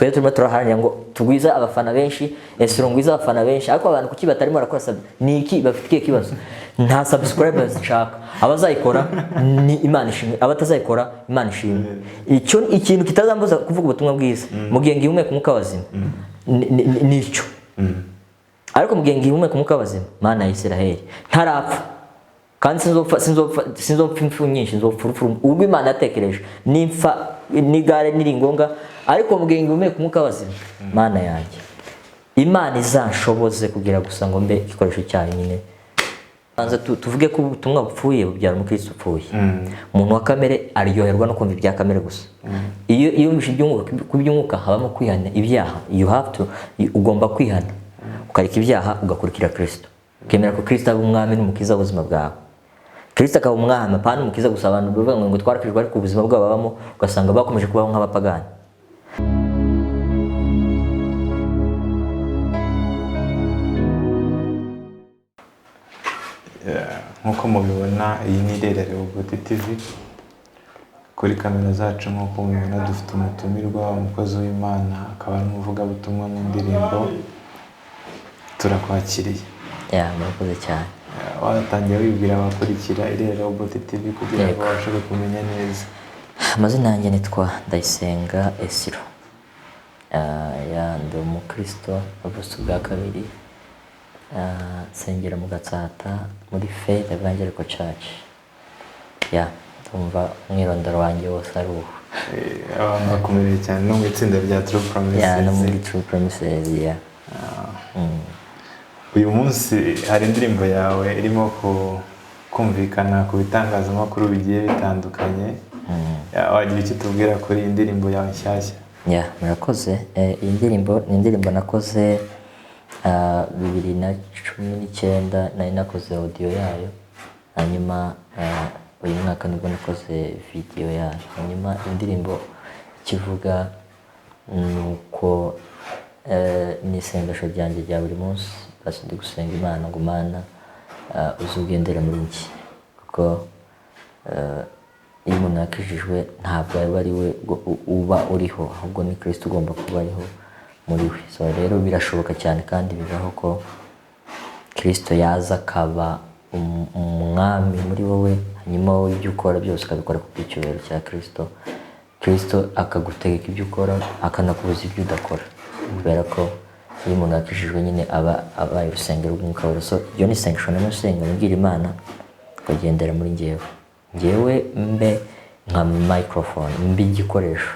twe turimo turaharanira ngo tugwiza abafana benshi, Esro ngwiza abafana benshi, ariko abantu kuki batarimo barakora ni iki bafitiye kibazo? Nta subscribers nshaka, abazayikora ni Imana ishimwe, abatazayikora Imana ishimwe. Icyo ikintu kitazambuza kuvuga ubutumwa bwiza mu gihe ngihumeka umwuka wazima nicyo. Ariko mu gihe ngihumeka umwuka wazima, Mana ya Isiraheli ntarapfa kandi sinzopfa impfu nyinshi, nzopfa urupfu ubwo Imana yatekereje, nimfa nigare niringonga. Ariko mu gihe ngihumeka umwuka wazima, Mana yanjye, Imana izanshoboze kugira gusa ngo mbe igikoresho cyayo nyine. Banza tuvuge ko ubutumwa bupfuye bubyara umukristo upfuye. Umuntu wa kamere aryoherwa no kumva ibya kamere gusa. Iyo umishe iby'umwuka habamo kwihana ibyaha. You have to, ugomba kwihana ukareka ibyaha ugakurikira Kristo, ukemera ko Kristo ari umwami n'umukiza w'ubuzima bwawe. Kristo akaba umwami apana umukiza gusa. Abantu bavuga ngo twarakijwe ariko ubuzima bwabo babamo ugasanga bakomeje kubaho nk'abapagani. Nkuko mubibona, iyi ni REHOBOTH TV. Kuri kamera zacu nkuko mubibona dufite umutumirwa, umukozi w'Imana, akaba n'umuvugabutumwa n'indirimbo. Turakwakiriye. Murakoze cyane. Watangiye wibwira abakurikira REHOBOTH TV kugira ngo babashe kumenya neza. Amazina yanjye nitwa Ndayisaba Esro. Ndi umukristo w'ubusu bwa kabiri. Sengera mu Gatsata muri Faith Evangelical Church. Tumva umwirondoro wanjye wose ari uwo. Abantu bakomereye cyane no mu itsinda rya True Promises. No muri True Promises. Uyu munsi hari indirimbo yawe irimo kumvikana ku bitangazamakuru bigiye bitandukanye. Wagira icyo tubwira kuri iyi ndirimbo yawe nshyashya? Murakoze. Iyi ndirimbo ni indirimbo nakoze 2019, nari nakoze audio yayo, hanyuma uyu mwaka nibwo nakoze video yayo. Hanyuma indirimbo kivuga nuko ni isengesho ryanjye rya buri munsi, basi ndi gusenga Imana ngo Mana uzugendera muri njye, kuko iyo umuntu yakijijwe ntabwo ari we uba uriho, ahubwo ni Kristo ugomba kuba ariho muri we. So rero birashoboka cyane kandi bibaho ko Kristo yaza akaba umwami muri wowe, hanyuma wowe ibyo ukora byose ukabikora ku bw'icyubahiro cya Kristo. Kristo akagutegeka ibyo ukora, akanakubuza ibyo udakora, kubera ko iyo umuntu yakijijwe nyine aba abaye urusengero rw'umwuka wera. So iyo ni isengesho namusenga mbwira Imana kugendera muri njyewe mbe nka microphone, mbe igikoresho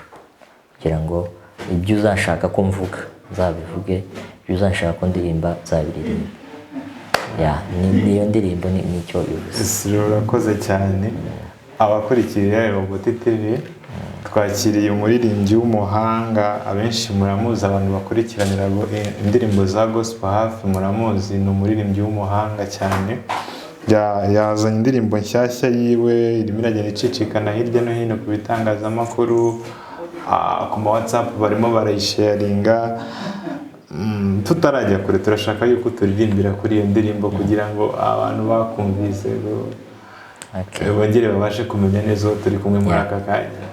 kugira ngo ibyo uzashaka ko mvuga nzabivuge, ibyo uzashaka ko ndirimba nzabiririmba. Niyo ndirimbo nicyo bivuze. Urakoze cyane. Abakurikira REHOBOTH TV, twakiriye umuririmbyi w'umuhanga, abenshi muramuzi, abantu bakurikiranira indirimbo za gospel hafi muramuzi, ni umuririmbyi w'umuhanga cyane. Yazanye indirimbo nshyashya yiwe, irimo iragenda icicikana hirya no hino ku bitangazamakuru, ku ma WhatsApp barimo barayisharinga. Tutarajya kure, turashaka yuko turirimbira kuri iyo ndirimbo kugira ngo abantu bakumvise bongere babashe kumenya neza uwo turi kumwe muri aka kanya.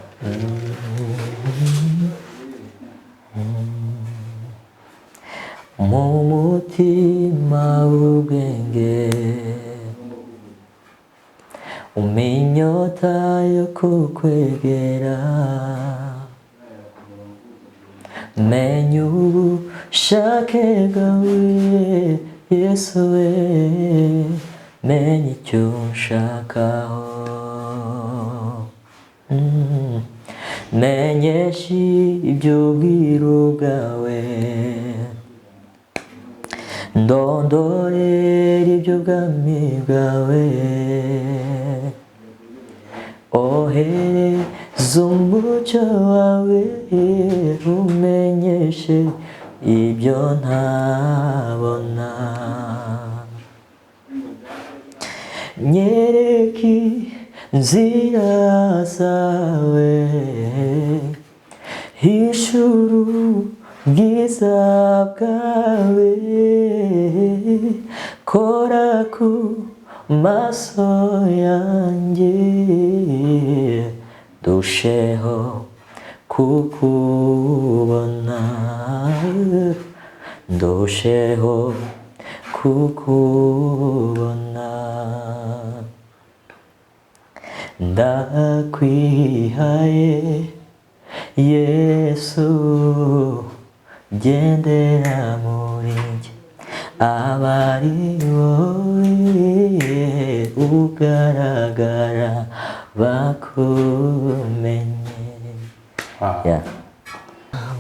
Mu mutima w'ubwenge uminyota yo kukwegera, menya ubushake bwawe Yesu we, menya icyo nshakaho, menyesha iby'ubwiru bwawe, ndondorera iby'ubwami bwawe, ohereza umucyo wawe umenyeshe ibyo ntabona, nyereka inzira zawe, hishura ubwiza bwawe, kora ku maso yanjye, dusheho kukubona, ndusheho kukubona, ndakwihaye Yesu, gendera muri njye, abari wowe ugaragara bakumenye.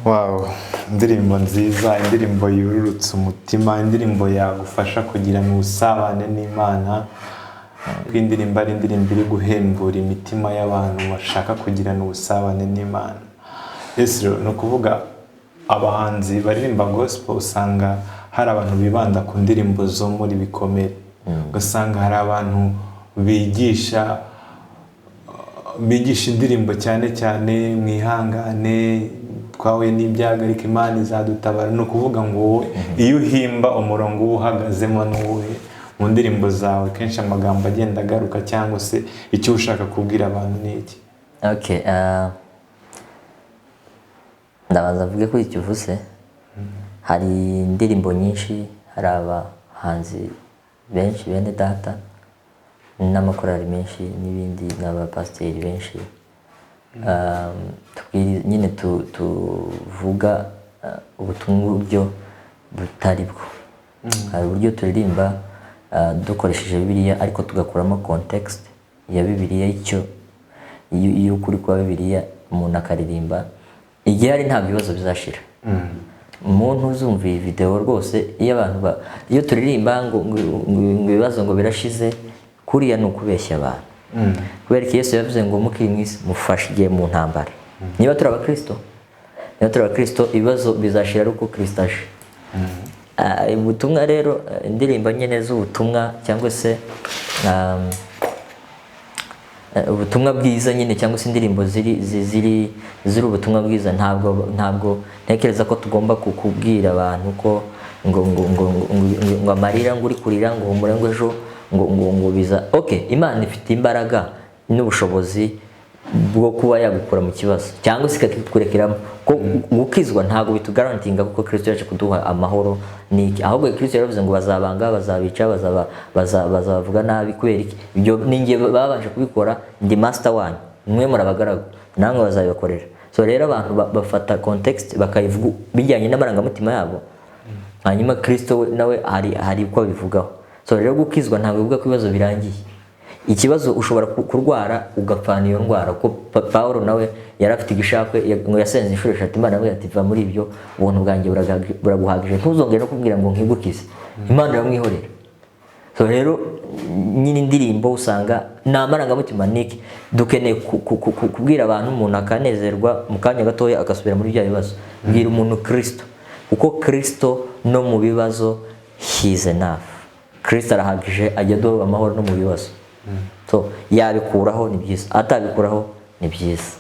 Wow, indirimbo nziza, indirimbo yururutse umutima, indirimbo yagufasha kugirana ubusabane n'Imana. Indirimbo ari indirimbo iri guhembura imitima y'abantu bashaka kugirana ubusabane n'Imana. Esro, ni ukuvuga abahanzi baririmba gospel usanga hari abantu bibanda ku ndirimbo zo muri bikomere. Ugasanga hari abantu bigisha indirimbo cyane cyane mwihangane, twahuye n'ibyago ariko Imana izadutabara. Ni ukuvuga ngo iyo uhimba umurongo uhagazemo n'uwe mu ndirimbo zawe, kenshi amagambo agenda agaruka, cyangwa se icyo ushaka kubwira abantu ni iki? Okay, ndabanza mvuge kuri icyo uvuze. Hari indirimbo nyinshi, hari abahanzi benshi bene data n'amakorali menshi n'ibindi n'abapasiteri benshi, nyine tuvuga ubutumwa uburyo butari bwo. Hari uburyo turirimba dukoresheje Bibiliya ariko tugakuramo context ya Bibiliya, icyo iyo ukuri kwa Bibiliya umuntu akaririmba igihe hari nta bibazo bizashira. Umuntu uzumva iyi video rwose, iyo turirimba ngo ibibazo ngo birashize, kuriya ni ukubeshya abantu. Kubera ko Yesu yavuze ngo mukiri mu isi mufashije mu ntambara. Niba turi abakristo ibibazo bizashira ari uko Kristo aje. Ubutumwa rero, indirimbo nyene z'ubutumwa cyangwa se ubutumwa bwiza nyine, cyangwa se indirimbo ziri ubutumwa bwiza, ntabwo ntekereza ko tugomba kukubwira abantu ko ngo amarira ngo uri kurira ngo humura ngo ejo ngo biza. Okay, Imana ifite imbaraga n'ubushobozi bwo kuba yagukura mu kibazo cyangwa se ikakikurekeramo. Ko gukizwa ntabwo bitugarantinga kuko Kristo yaje kuduha amahoro niki, ahubwo Kristo yaravuze ngo bazabanga, bazabica, bazavuga nabi. Kubera iki? Ibyo ninjye babanje kubikora, ndi master wanyu, mwe murabagaragu, namwe bazabibakorera. So rero abantu bafata context bakayivuga bijyanye n'amarangamutima yabo, hanyuma Kristo nawe hari uko bivugaho. So rero gukizwa ntabwo bivuga ko ibibazo birangiye. Ikibazo ushobora kurwara ugapfana iyo ndwara, ko Paulo nawe yari afite igishakwe ngo yasenze inshuro 3, Imana nawe ati va muri ibyo, ubuntu bwanjye buraguhagije, ntuzongere no kubwira ngo nkigukize. Imana iramwihorera. So rero nyine indirimbo usanga na marangamutima niki, dukeneye kubwira abantu, umuntu akanezerwa mu kanya gatoya agasubira muri bya bibazo. Bwira umuntu Kristo, kuko Kristo no mu bibazo he is enough. Kristo arahagije, ajya duha amahoro no mu bibazo. So yabikuraho ni byiza, atabikuraho ni byiza.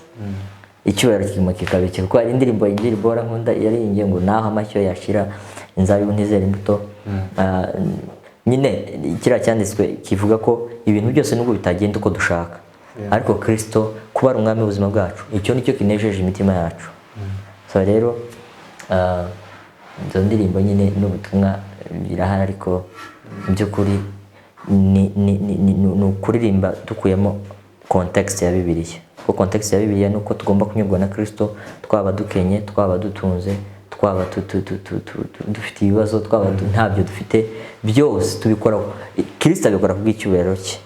Icyubahiro kikabike, kuko hari indirimbo nkunda yariringiye ngo naho amashyo yashira inzabibu ntizera imbuto. Nyine kiriya cyanditswe kivuga ko ibintu byose nubwo bitagenda uko dushaka, ariko Kristo kuba ari umwami w'ubuzima bwacu, icyo nicyo kinejeje imitima yacu. So rero izo ndirimbo nyine n'ubutumwa birahari, ariko by'ukuri ni ukuririmba dukuyemo context ya Bibiliya. Kuko context ya Bibiliya ni uko tugomba kunyurwa na Kristo, twaba dukenye, twaba dutunze, twaba dufite ibibazo, twaba ntabyo dufite, byose tubikoraho. Kristo abikora kubw'icyubahiro cye.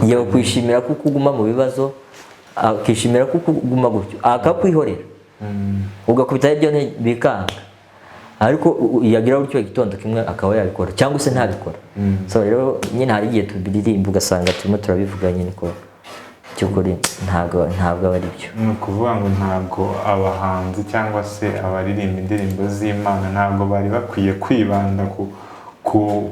Yewe kwishimira kuko uguma mu bibazo, akishimira kuko uguma gutyo, akakwihorera ugakubita ibyo bikanga, ariko yagira gutyo igitondo kimwe akaba yabikora cyangwa se ntabikora. So rero nyine hari igihe tubiririmba ugasanga turimo turabivuga nyine ko cyukuri ntabwo ari byo. Ni ukuvuga ngo ntabwo abahanzi cyangwa se abaririmba indirimbo z'Imana ntabwo bari bakwiye kwibanda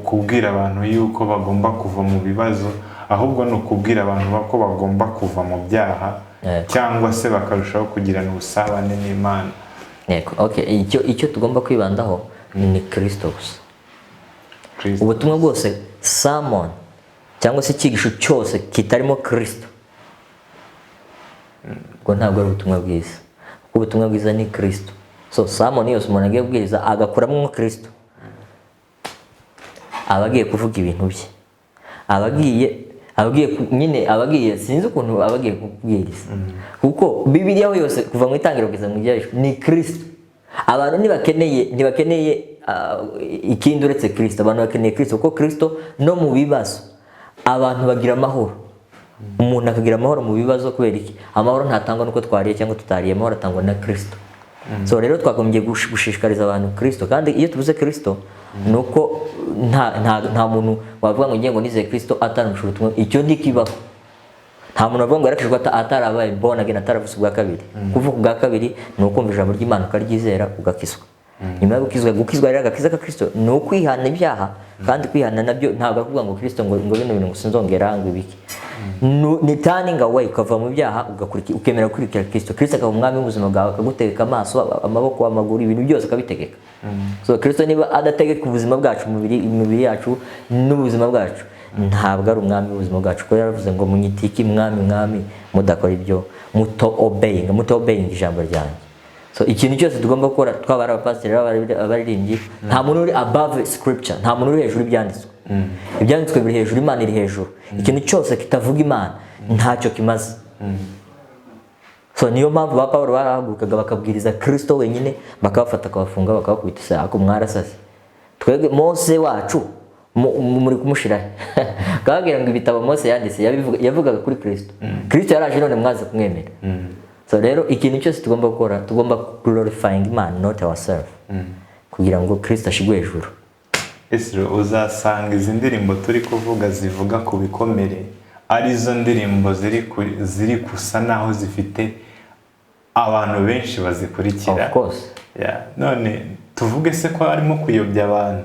kubwira abantu yuko bagomba kuva mu bibazo, ahubwo ni ukubwira abantu ko bagomba kuva mu byaha, cyangwa se bakarushaho kugirana ubusabane n'Imana. Okay, icyo tugomba kwibandaho ni Kristo gusa. Ubutumwa bwose, sermon cyangwa se icyigisho cyose kitarimo Kristo ngo ntabwo ari ubutumwa bwiza. ubutumwa bwiza ni Kristo. So sermon yose umuntu agiye kubwiriza agakuramo Kristo, abagiye kuvuga ibintu bye, abagiye sinzi ukuntu abagiye kubwiriza, kuko Bibiliya yose kuva mu itangiriro kugeza mu Gihesho ni Kristo. Abantu ntibakeneye ikindi uretse Kristo. Abantu bakeneye Kristo, kuko Kristo no mu bibazo abantu bagira amahoro. Umuntu akagira amahoro mu bibazo kubera iki? Amahoro ntatangwa nuko twariye cyangwa tutariye, amahoro atangwa na Kristo. So rero twagombye gushishikariza abantu Kristo, kandi iyo tuvuze Kristo nuko nta muntu wavuga ngo ngiye ngo nizeye Kristo ataramushura ubutumwa. Icyo ntikibaho. Nta muntu wavuga ngo yarakijwe atarabaye born again, ataravutse ubwa kabiri. Kuvuka ubwa kabiri ni ukumva ijambo ry'Imana ukaryizera ugakizwa. Nyuma yo gukizwa rero agakiza ka Kristo ni ukwihana ibyaha, kandi kwihana nabyo ntabwo akuvuga ngo Kristo ngo bino bintu sinzongera ngo ibiki. Ni turning away, ukava mu byaha ukemera gukurikira Kristo. Kristo akaba umwami w'ubuzima bwawe, akagutegeka amaso, amaboko, amaguru, ibintu byose akabitegeka. So Kristo niba adategeka ubuzima bwacu, imibiri yacu n'ubuzima bwacu, ntabwo ari umwami w'ubuzima bwacu. Ko yaravuze ngo munyitiki mwami mudakora ibyo muto obeying ijambo ryanjye. So ikintu cyose tugomba gukora, twaba ari abapasiteri, abaririmbyi, nta muntu uri above scripture, nta muntu uri hejuru y'ibyanditswe. Ibyanditswe biri hejuru, Imana iri hejuru. Ikintu cyose kitavuga Imana ntacyo kimaze. So niyo mpamvu ba Pawulo barahagurukaga bakabwiriza Kristo wenyine, bakabafata akabafunga bakabakubita se ako mwarasase. Twebwe Mose wacu muri kumushiraho kababwira ngo ibitabo Mose yanditse yavugaga kuri Kristo. Kristo yaraje none mwaze kumwemera. So rero ikintu cyose tugomba gukora, tugomba glorifying Imana, not ourselves, kugira ngo Kristo ashigwe hejuru. Esro, uzasanga izi ndirimbo turi kuvuga zivuga ku bikomere arizo ndirimbo ziri kusa naho zifite abantu benshi bazikurikira. Of course. Yeah. None tuvuge se ko harimo kuyobya abantu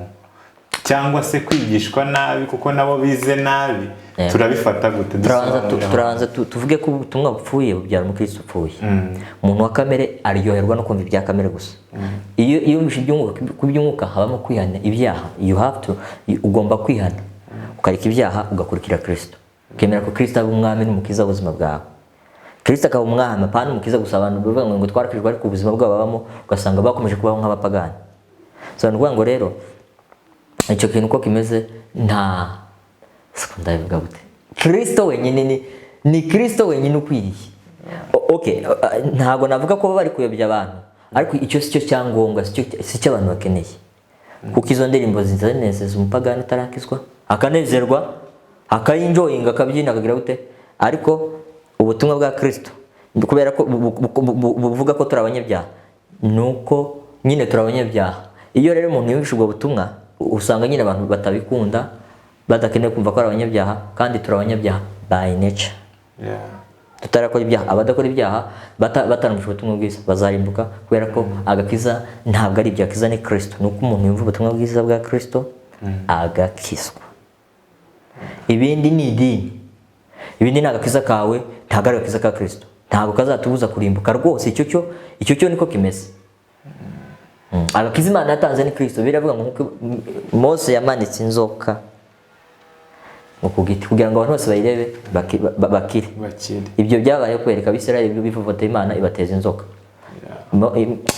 cyangwa se kwigishwa nabi kuko nabo bize nabi, turabifata gute? Turabanza tuvuge ko ubutumwa bupfuye bubyara umukristo upfuye. Umuntu wa kamere aryoherwa no kumva ibya kamere gusa. Iyo yumvise iby'umwuka habamo kwihana ibyaha. Ugomba kwihana ukareka ibyaha ugakurikira Kristo, ukemera ko Kristo ari umwami n'umukiza w'ubuzima bwawe. Kristo akaba umwami, apana umukiza gusa. Abantu bavuga ngo twarakijwe ariko ubuzima bwabo babamo ugasanga bakomeje kubaho nk'abapagani. So ni ngo rero icyo kintu uko kimeze ndabivuga gute? Kristo wenyine ni Kristo wenyine ukwiriye. Okay, ntabwo navuga ko bari kuyobya abantu, ariko icyo si cyo cyangombwa, si cyo abantu bakeneye. Kuko izo ndirimbo zinezeza umupagani utarakizwa, akanezerwa, akayinjoyinga, akabyina, akagira gute. Ariko ubutumwa bwa Kristo kubera ko buvuga ko turi abanyabyaha, nuko nyine turi abanyabyaha. Iyo rero umuntu yumvishe ubwo butumwa, usanga nyine abantu batabikunda, badakeneye kumva ko ari abanyabyaha, kandi turi abanyabyaha by nature. Tutarakora ibyaha, abadakora ibyaha bataramvishe ubutumwa bwiza bazarimbuka, kubera ko agakiza ntabwo ari ibyo, agakiza ni Kristo. Nuko umuntu yumva ubutumwa bwiza bwa Kristo agakizwa. Ibindi ni idini, ibindi ni agakiza kawe, ntabwo ari agakiza ka Kristo. Ntabwo kazatubuza kurimbuka rwose. Icyo cyo niko kimeze. Agakiza Imana yatanze ni Kristo. Biravuga ngo Mose yamanitse inzoka ku giti kugira ngo abantu bose bayirebe bakire. Ibyo byabaye kwereka Abisirayeli bivovoteye Imana ibateza inzoka.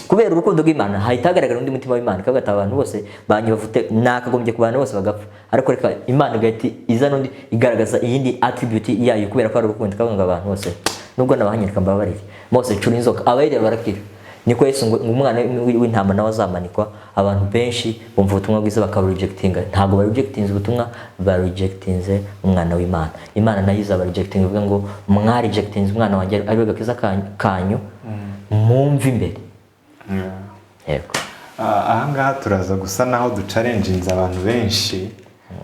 Kubera urukundo rw'Imana hahitagaragara undi mutima w'Imana, kavuga abantu bose banyibavute nakagombye ku bantu bose bagapfa, ariko reka Imana igahita iza n'undi igaragaza iyindi attribute yayo, kubera ko ari urukundo. Kavuga ngo abantu bose nubwo nabahanyirika mbabarire, Mose cura inzoka abayireba barakira. Niko Yesu ngo umwana w'intama nawe azamanikwa. Abantu benshi bumva ubutumwa bwiza bakarejectinga. Ntabwo barejectinze ubutumwa, barejectinze umwana w'Imana. Imana nayo izaba rejecting, ivuga ngo mwarejectinze umwana wanjye ari agakiza kanyu, mumve imbere. Yego. Ahangaha turaza gusa naho ducalenjinze abantu benshi,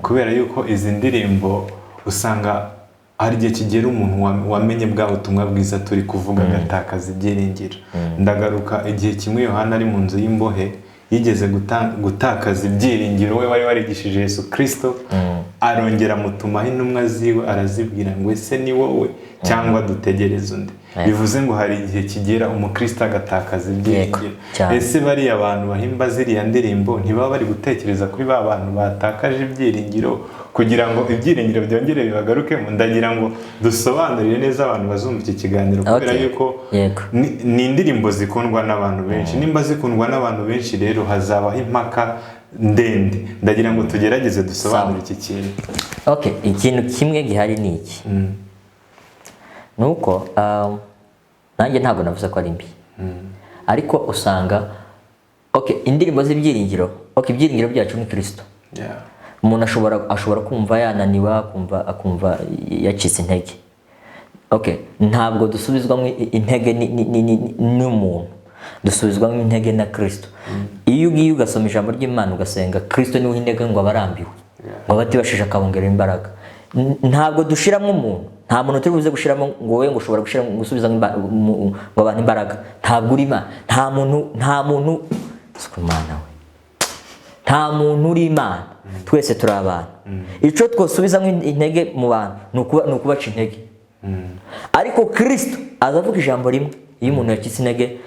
kubera yuko izi ndirimbo usanga hari igihe kigera umuntu wamenye bwa butumwa bwiza turi kuvuga agatakaza ibyiringiro. Ndagaruka igihe kimwe Yohana ari mu nzu y'imbohe yigeze gutakaza ibyiringiro. We wari warigishije Yesu Kristo, arongera mutumaho intumwa ziwe arazibwira ngo ese ni wowe cyangwa dutegereze undi. Bivuze ngo hari igihe kigera umukristo agatakaza ibyiringiro. Ese bari abantu bahimba ziriya ndirimbo ntibaba bari gutekereza kuri ba bantu batakaje ibyiringiro kugira ngo ibyiringiro byongere bibagaruke ndagira ngo dusobanurire neza abantu bazumva iki kiganiro kubera yuko ni indirimbo zikundwa n'abantu benshi nimba zikundwa n'abantu benshi rero hazabaho impaka ndende ndagira ngo tugerageze dusobanure iki kintu. Ikintu kimwe gihari ni iki nuko nanjye ntabwo navuze ko ari mbi ariko usanga indirimbo z'ibyiringiro ibyiringiro byacu ni Kristo. Umuntu ashobora kumva yananiwa akumva yacitse intege. Ntabwo dusubizwamo intege n'umuntu dusubizwamo intege na Kristo. Iyo ugiye ugasoma ijambo ry'Imana ugasenga Kristo niwe intege ngo abarambiwe ngo batibashije akabongera imbaraga. Ntabwo dushiramo umuntu, nta muntu turi buze gushiramo ngo we ngo ushobora gushira gusubiza ngo abantu imbaraga. Ntabwo uri Imana, nta muntu Imana we, nta muntu uri Imana, twese turi abantu. Ico twosubizamo intege mu bantu ni ukubaca intege. Ariko Kristo azavuga ijambo rimwe iyo umuntu yakitse intege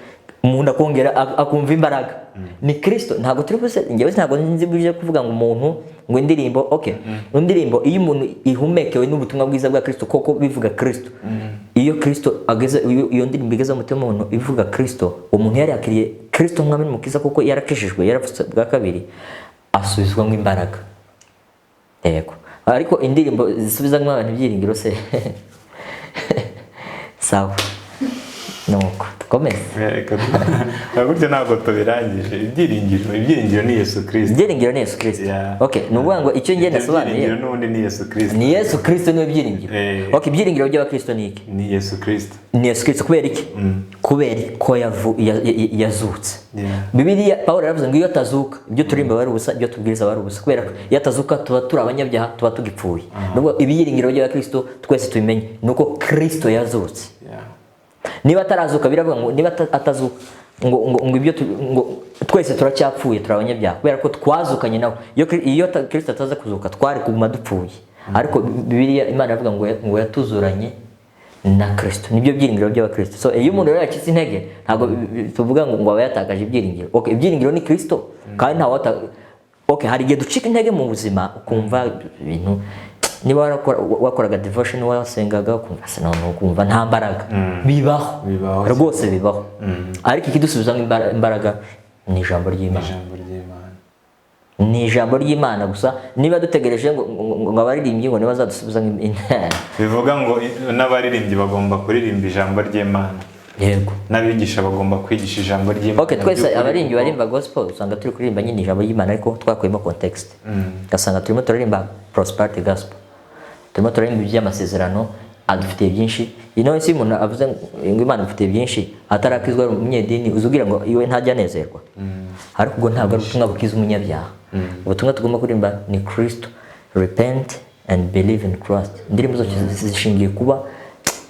umuntu akongera akumva imbaraga. Ni Kristo. Ntabwo turi buse ngewe ntabwo nzi bije kuvuga ngo umuntu ngo indirimbo indirimbo iyo umuntu ihumekewe n'ubutumwa bwiza bwa Kristo koko bivuga Kristo. Iyo Kristo ageze iyo ndirimbo igeze mu mutima w'umuntu ivuga Kristo, umuntu yari yakiriye Kristo nk'amwe mukiza koko yarakishijwe yarafutse bwa kabiri asubizwamo imbaraga. Yego. Ariko indirimbo zisubizamo abantu ibyiringiro se sawa nuko tukomeze. Gutyo ntabwo tubirangije. Ibyiringiro ni Yesu Kristo. Ibyiringiro ni Yesu Kristo. Nuvuga ngo icyo ngenda sobanuye n'ubundi ni Yesu Kristo. Ni Yesu Kristo niwe byiringiro. Ibyiringiro by'abakristo ni iki? Ni Yesu Kristo. Ni Yesu Kristo. Kubera iki? Kubera ko yazutse. Bibiliya Paulo yaravuze ngo iyo atazuka ibyo turimba bari ubusa ibyo tubwiriza bari ubusa. Kubera ko iyo atazuka tuba turi abanyabyaha tuba tugipfuye. Nubwo ibyiringiro by'abakristo twese tubimenye nuko Kristo yazutse. Niba atarazuka biravuga ngo niba atazuka ngo ibyo twese turacyapfuye turabanyabyaha kubera ko twazukanye nawe. Iyo Kristo ataza kuzuka twari kuguma dupfuye. Ariko Bibiliya Imana iravuga ngo yatuzuranye na Kristo. Nibyo byiringiro by'abakristo. So iyo umuntu yakitse intege ntabwo tuvuga ngo aba yatakaje ibyiringiro. Ibyiringiro ni Kristo kandi nta wata hari igihe ducika intege mu buzima ukumva ibintu. Niba wakoraga devotion wasengaga ukumva nta mbaraga. Bibaho rwose bibaho. Ariko ikidusubizamo imbaraga ni ijambo ry'Imana. Ni ijambo ry'Imana gusa. Niba dutegereje ngo abaririmbyi ngo niba zadusubizamo bivuga ngo n'abaririmbyi bagomba kuririmba ijambo ry'Imana. Yego. N'abigisha bagomba kwigisha ijambo ry'Imana. Twese abaririmbyi barimba gospel usanga turi kuririmba nyine ijambo ry'Imana ariko twakuyemo context. Gasanga turimo turirimba prosperity gospel. Turimo turirimba iby'amasezerano adufitiye byinshi. Isi umuntu avuze ngo Imana ifitiye byinshi atarakizwa umunyedini uzugira ngo iwe ntajya nezerwa. Ariko ubwo ntabwo ari ubutumwa bukiza umunyabyaha. Ubutumwa tugomba kuririmba ni Kristo. Repent and believe in Christ. Indirimbo zose zishingiye kuba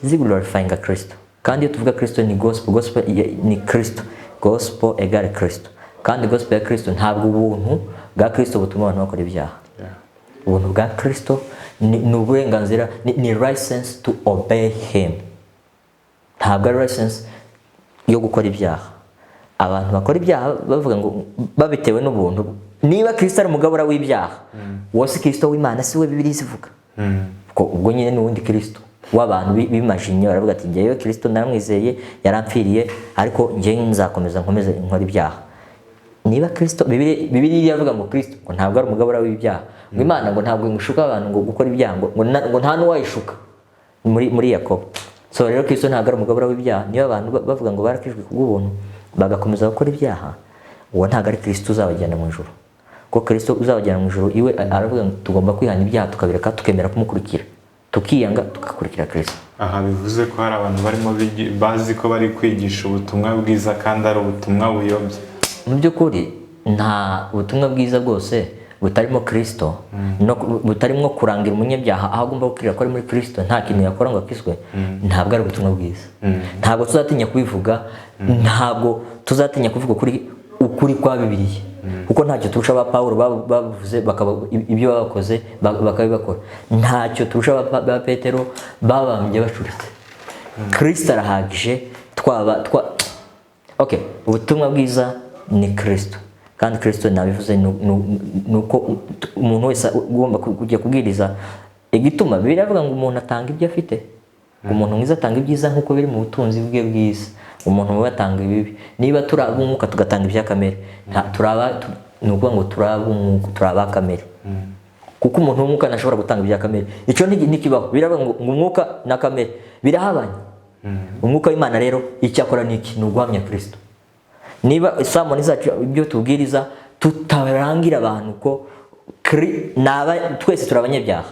ziglorifying Kristo. Kandi iyo tuvuga Kristo ni gospel ni Kristo. Gospel egare Kristo. Kandi gospel ya Kristo ntabwo ubuntu bwa Kristo butuma abantu bakora ibyaha. Ubuntu bwa Kristo ni uburenganzira ni license to obey him. Ntabwo ari license yo gukora ibyaha. Abantu bakora ibyaha bavuga ngo babitewe n'ubuntu. Niba Kristo ari umugabura w'ibyaha wose Kristo w'Imana si we Bibiliya ivuga. Ubwo nyine n'ubundi Kristo w'abantu bimajinye baravuga ati ngewe Kristo naramwizeye yarampfiriye ariko ngewe nzakomeza nkomeze nkora ibyaha. Niba Kristo Bibiliya yavuga ngo Kristo ngo ntabwo ari umugabura w'ibyaha. Ngo Imana ngo ntabwo ngushuka abantu ngo gukora ibyaha ngo nta n'uwayishuka muri Yakobo. So rero Kristo ntabwo ari umugabura w'ibyaha. Niba abantu bavuga ngo barakijwe kubw'ubuntu bagakomeza gukora ibyaha uwo ntabwo ari Kristo uzabajyana mu ijuru. Ko Kristo uzabajyana mu ijuru iwe aravuga ngo tugomba kwihana ibyaha tukabireka tukemera kumukurikira tukiyanga tugakurikira Kristo. Aha bivuze ko hari abantu barimo bazi ko bari kwigisha ubutumwa bwiza kandi ari ubutumwa buyobye. Mu by'ukuri nta ubutumwa bwiza bwose butarimo Kristo no butarimo kurangira umunyabyaha aho agomba gukirira ko ari muri Kristo nta kintu yakora ngo akizwe. Ntabwo ari ubutumwa bwiza. Ntabwo tuzatinya kubivuga. Ntabwo tuzatinya kuvuga ukuri kwa Bibiliya kuko ntacyo turusha ba Paulo bavuze ibyo bakoze bakabibakora. Ntacyo turusha ba Petero babambye bacuritse. Kristo arahagije ubutumwa bwiza ni Kristo kandi Kristo nabivuze nuko umuntu wese ugomba kujya kubwiriza igituma biravuga ngo umuntu atanga ibyo afite, umuntu mwiza atanga ibyiza nkuko biri mu butunzi bwe bwiza, umuntu mubi atanga ibibi. Niba turabumuka tugatanga ibya kamere, nukuvuga ngo turaba kamere, kuko umuntu w'umwuka ntashobora gutanga ibya kamere. Icyo ntikibaho. Biravuga ngo umwuka na kamere birahabanye. Umwuka w'Imana rero icyo akora niki? Ni uguhamya Kristo. Niba sermon zacu ibyo tubwiriza tutarangira abantu ko twese turabanyabyaha,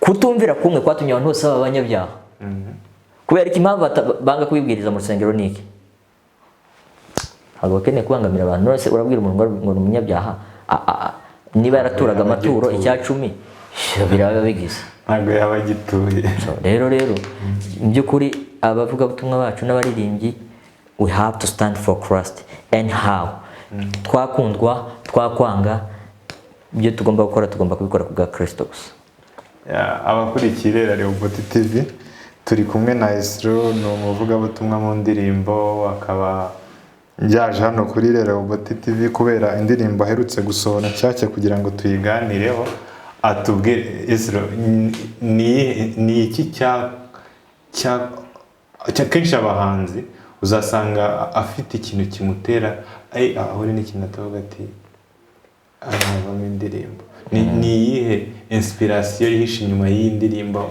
kutumvira kumwe kwatumye abantu bose baba abanyabyaha. Kubera iki impamvu banga kubibwiriza mu rusengero niki? Ntabwo bakeneye kubangamira abantu. None urabwira umuntu ngo ni umunyabyaha, niba yaraturaga amaturo icya 10 biraba bigize, ntabwo yaba agituye. Rero by'ukuri abavuga ubutumwa bacu n'abaririmbyi, we have to stand for Christ and how. Twakundwa twakwanga, ibyo tugomba gukora tugomba kubikora ku bwa Kristo gusa. Abakurikiye REHOBOTH TV, turi kumwe na Esro, ni umuvugabutumwa mu ndirimbo, akaba yaje hano kuri REHOBOTH TV kubera indirimbo aherutse gusohora nshyashya kugira ngo tuyiganireho. Atubwire Esro, ni iki kenshi abahanzi uzasanga afite ikintu kimutera ahore n'ikintu atavuga ati avamo indirimbo. Ni iyihe inspiration yihishe inyuma y'iyi ndirimbo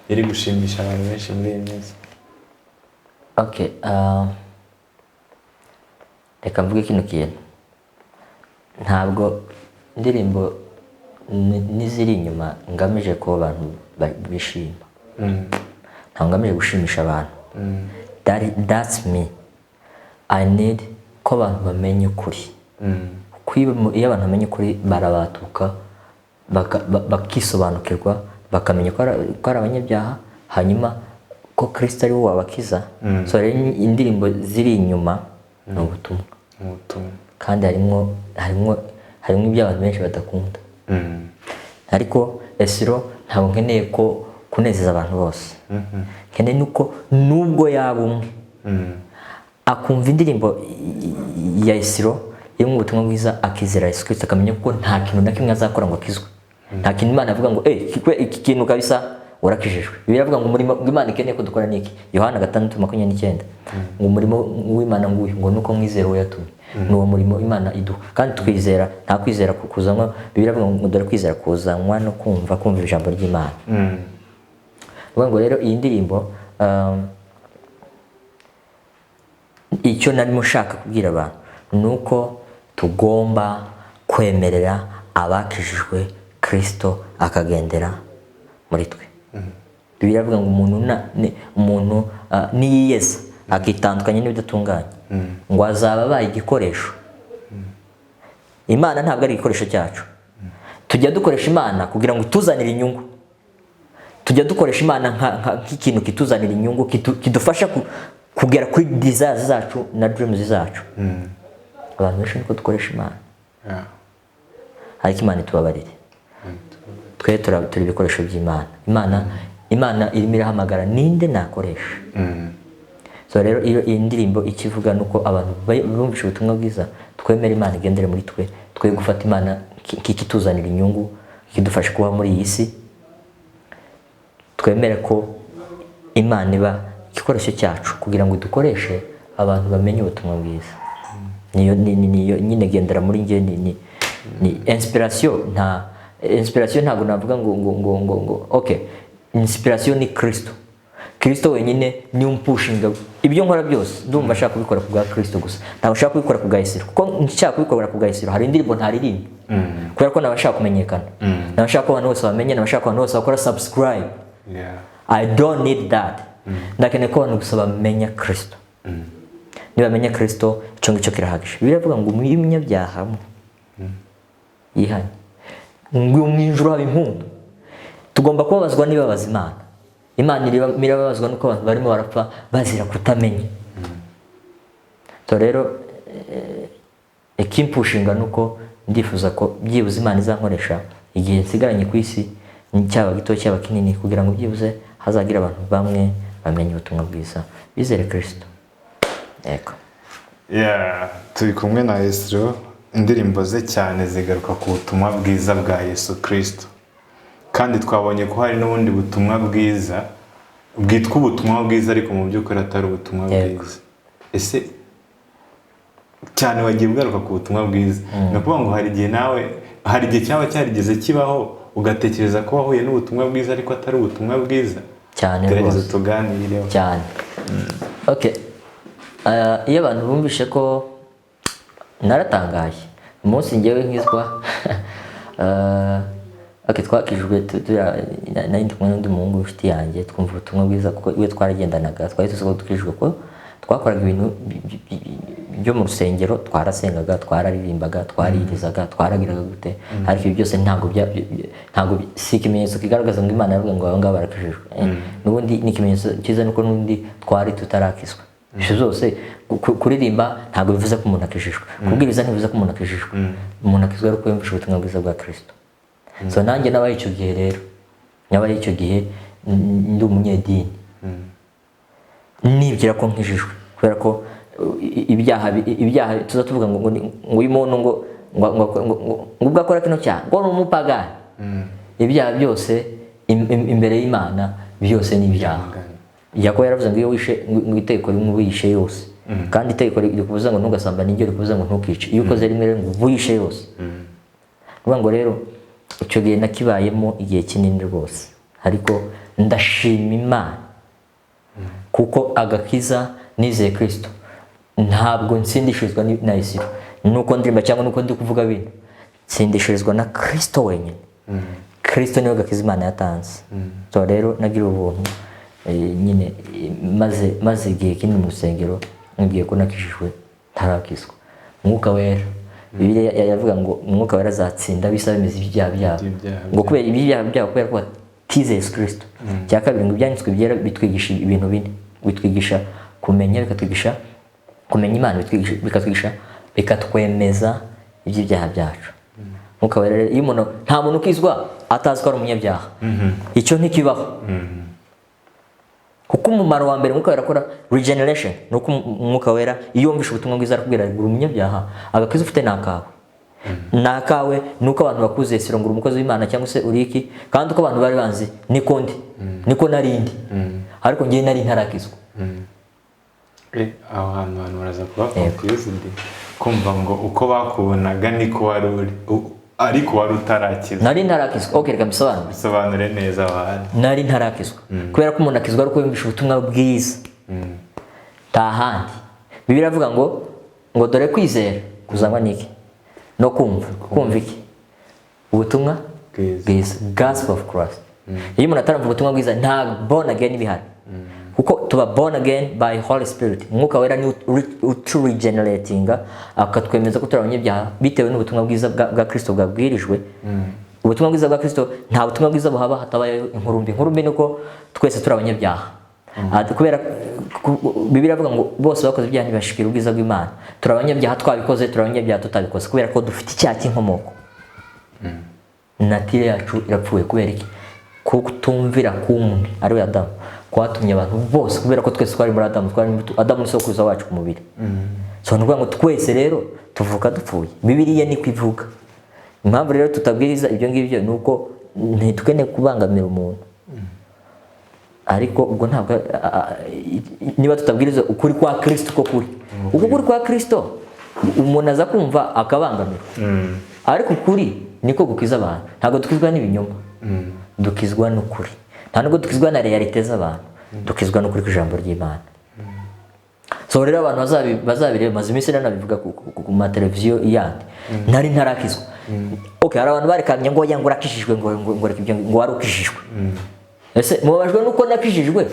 iri gushimisha abantu benshi muri iyi minsi? Okay, reka mvuge kino kintu. Ntabwo indirimbo niziri inyuma ngamije ko abantu bishima. Ntabwo ngamije gushimisha abantu. That's me. I need ko abantu bamenye ukuri. Iyo abantu bamenye ukuri barabatuka, bakisobanukirwa, bakamenya ko ari abanyabyaha, hanyuma ko Kristo ari we wabakiza. So rero indirimbo ziri inyuma ni ubutumwa. Kandi harimo ibyo abantu benshi badakunda. Ariko Esro ntabwo nkeneye ko kunezeza abantu bose. Nkeneye nuko nubwo yaba umwe akumva indirimbo ya Esro yo mu butumwa bwiza, akizera Yesu Kristo, akamenya ko nta kintu na kimwe azakora ngo akizwe. Nta kintu Imana avuga ngo iki kintu kabisa urakijijwe. Biravuga ngo umurimo w'Imana ikeneye ko dukora niki? Yohana 6:29 ngo umurimo w'Imana ngo nuko mwizera uwo yatumye. Nuwo murimo Imana iduha, kandi twizera, nta kwizera kuzanwa. Biravuga ngo dore kwizera kuzanwa no kumva ijambo ry'Imana. Ngo rero iyi ndirimbo icyo narimo shaka kubwira abantu nuko tugomba kwemerera abakijijwe Kristo akagendera muri twe. Biravuga ngo umuntu niyiyeza akitandukanya n'ibidatunganye ngo azaba abaye igikoresho. Imana ntabwo ari igikoresho cyacu. Tujya dukoresha Imana kugira ngo ituzanire inyungu. Tujya dukoresha Imana nk'ikintu kituzanira inyungu, kidufasha kugera kuri desires zacu na dreams zacu. Abantu benshi niko dukoresha Imana. Ariko Imana itubabarire. Twe turi ibikoresho by'Imana. Imana irimo irahamagara ninde nakoresha. So rero iyi ndirimbo ikivuga nuko abantu bumvisha ubutumwa bwiza, twemera Imana igendere muri twe, twe gufata Imana kikituzanira inyungu, kidufasha kuba muri iyi si. Twemere ko Imana iba igikoresho cyacu kugira ngo dukoreshe abantu bamenye ubutumwa bwiza. Niyo nyine gendera muri nge ni inspiration. Inspiration ntabwo navuga ngo okay, inspiration ni Kristo wenyine ni umpushinga. Ibyo nkora byose ndumva nshaka kubikora ku bwa Kristo gusa. Ntabwo nshaka kubikora ku bwa Esro, kuko nshaka kubikora ku bwa Esro hari indirimbo ntaririmba kubera ko nabashaka kumenyekana. Nabashaka ko abantu bose bamenye, nabashaka ko abantu bose bakora subscribe. I don't need that. Ndakeneye ko abantu gusa bamenya Kristo. Niba bamenya Kristo, icyo ngicyo kirahagije. Biravuga ngo umunyabyaha yihanye, ngo mu ijuru haba impundu. Tugomba kubabazwa nibabaza Imana. Imana irababazwa nuko abantu barimo barapfa bazira kutamenya. So rero ikimpushinga nuko ndifuza ko byibuze Imana izankoresha igihe nsigaranye ku isi, cyaba gito cyaba kinini, kugira ngo byibuze hazagira abantu bamwe bamenye ubutumwa bwiza, bizere Kristo. Yego. Turi kumwe na Esro, indirimbo ze cyane zigaruka ku butumwa bwiza bwa Yesu Kristo, kandi twabonye ko hari n'ubundi butumwa bwiza bwitwa ubutumwa bwiza ariko mu by'ukuri atari ubutumwa bwiza. Ese cyane wagiye ugaruka ku butumwa bwiza, ni ukuvuga ngo hari igihe cyaba cyarigeze kibaho ugatekereza ko wahuye n'ubutumwa bwiza ariko atari ubutumwa bwiza? Cyane gerageza tuganireho cyane. Okay, iyo abantu bumvishe ko naratangaye umunsi ngewe nkizwa twakijwe nari ndi kumwe n'undi muhungu w'inshuti yanjye twumva ubutumwa bwiza kuko iyo twaragendanaga twari tuzi ko dukijwe, ko twakoraga ibintu byo mu rusengero, twarasengaga, twararirimbaga, twaririzaga, twaragiraga gute, ariko ibi byose ntabwo si ikimenyetso kigaragaza ngo Imana yavuga ngo abo ngabo barakijijwe. N'ubundi ni ikimenyetso cyiza nuko n'undi twari tutarakizwa. Ibyo byose kuririmba ntabwo bivuze ko umuntu akijijwe, kubwiriza ntibivuze ko umuntu akijijwe. Umuntu akizwa ari uko yumvishe ubutumwa bwiza bwa Kristo. So nanjye nabaye icyo gihe rero, nabaye icyo gihe ndi umunyedini, nibwira ko nkijijwe kubera ko ibyaha tuza tuvuga ngo uyu muntu ngo ubwo akora kino cyaha ngo ni umupagani. Ibyaha byose imbere y'Imana byose ni ibyaha. Yakobo yaravuze ngo iyo wishe ngo itegeko rimwe wishe yose, kandi itegeko rikubuza ngo ntugasambane n'iryo rikubuza ngo ntukice. Iyo ukoze rimwe rero ngo wishe yose. Kuvuga ngo rero icyo gihe nakibayemo igihe kinini rwose, ariko ndashima Imana kuko agakiza nizeye Kristo ntabwo nsindishirizwa na Esro nuko ndirimba cyangwa nuko ndi kuvuga bintu, nsindishirizwa na Kristo wenyine. Kristo niwe gakiza Imana yatanze. So rero nagira ubuntu nyine maze igihe kinini mu rusengero, ngiye ko nakijijwe tarakizwa. Mwuka wera, Bibiliya yavuga ngo Mwuka wera azatsinda bisa bimeze ibyaha byabo, ngo kubera ibyaha byabo kubera ko batize Yesu Kristo. Cya kabiri ngo ibyanditswe byera bitwigisha ibintu bine, bitwigisha kumenya, bikatwigisha kumenya Imana, bikatwigisha bikatwemeza iby'ibyaha byacu. Mwuka wera, iyo umuntu nta muntu ukizwa atazi ko ari umunyabyaha, icyo ntikibaho. Kuko umumaro wa mbere Mwuka wera akora regeneration, nuko Mwuka wera iyo wumvishe ubutumwa bwiza arakubwira ngo uri umunyabyaha, agakiza ufite nakawe. Nakawe nuko abantu bakuze Esro ngo uri umukozi w'Imana cyangwa se uri iki, kandi uko abantu bari banzi niko ndi, niko narindi, ariko ngiye nari ntarakizwa. Aho hantu baraza kuba confused, kumva ngo uko bakubonaga niko wari uri ariko wari utarakizwa. Nari ntarakizwa. Okay, reka mbisobanure. Bisobanure neza abantu. Nari ntarakizwa kubera ko umuntu akizwa ari uko yumvishe ubutumwa bwiza. Tahandi Bibiliya avuga ngo dore kwizera kuzangwa n'iki no kumva iki ubutumwa bwiza, gospel of Christ. Iyo umuntu ataramva ubutumwa bwiza nta born again bihari, kuko tuba born again by Holy Spirit. Mwuka wera ni regeneratinga akatwemeza ko turi abanyabyaha bitewe n'ubutumwa bwiza bwa Kristo bwabwirijwe. Ubutumwa bwiza bwa Kristo nta butumwa bwiza buhaba hatabaye inkurumbi nuko twese turi abanyabyaha. Kubera Bibiliya avuga ngo bose bakoze ibyaha ntibashikira ubwiza bw'Imana. Turi abanyabyaha twabikoze, turi abanyabyaha tutabikoze, kubera ko dufite icyaha cy'inkomoko. Natire yacu irapfuye kubera iki? Kutumvira kumwe ari we Adamu kwatumye abantu bose, kubera ko twese twari muri Adamu ni sokuruza wacu ku mubiri. So nukuvuga ngo twese rero tuvuka dupfuye. Bibiliya ni kwivuga. Impamvu rero tutabwiriza ibyo ngibyo nuko ntitwene kubangamira umuntu. Ariko ubwo ntabwo niba tutabwiriza ukuri kwa Kristo ko kuri. Uko kuri kwa Kristo umuntu aza kumva akabangamira. Ariko ukuri niko gukiza abantu. Ntabwo dukizwa n'ibinyoma. Dukizwa n'ukuri. Nta nubwo dukizwa na realite z'abantu, dukizwa n'ukuri kw'ijambo ry'Imana. So rero abantu bazabireba maze iminsi nanabivuga ku mateleviziyo yandi, nari ntarakizwa. Okay, hari abantu barekamye ngo yanga urakishijwe ngo wari ukishijwe. Ese mubabajwe nuko nakishijwe?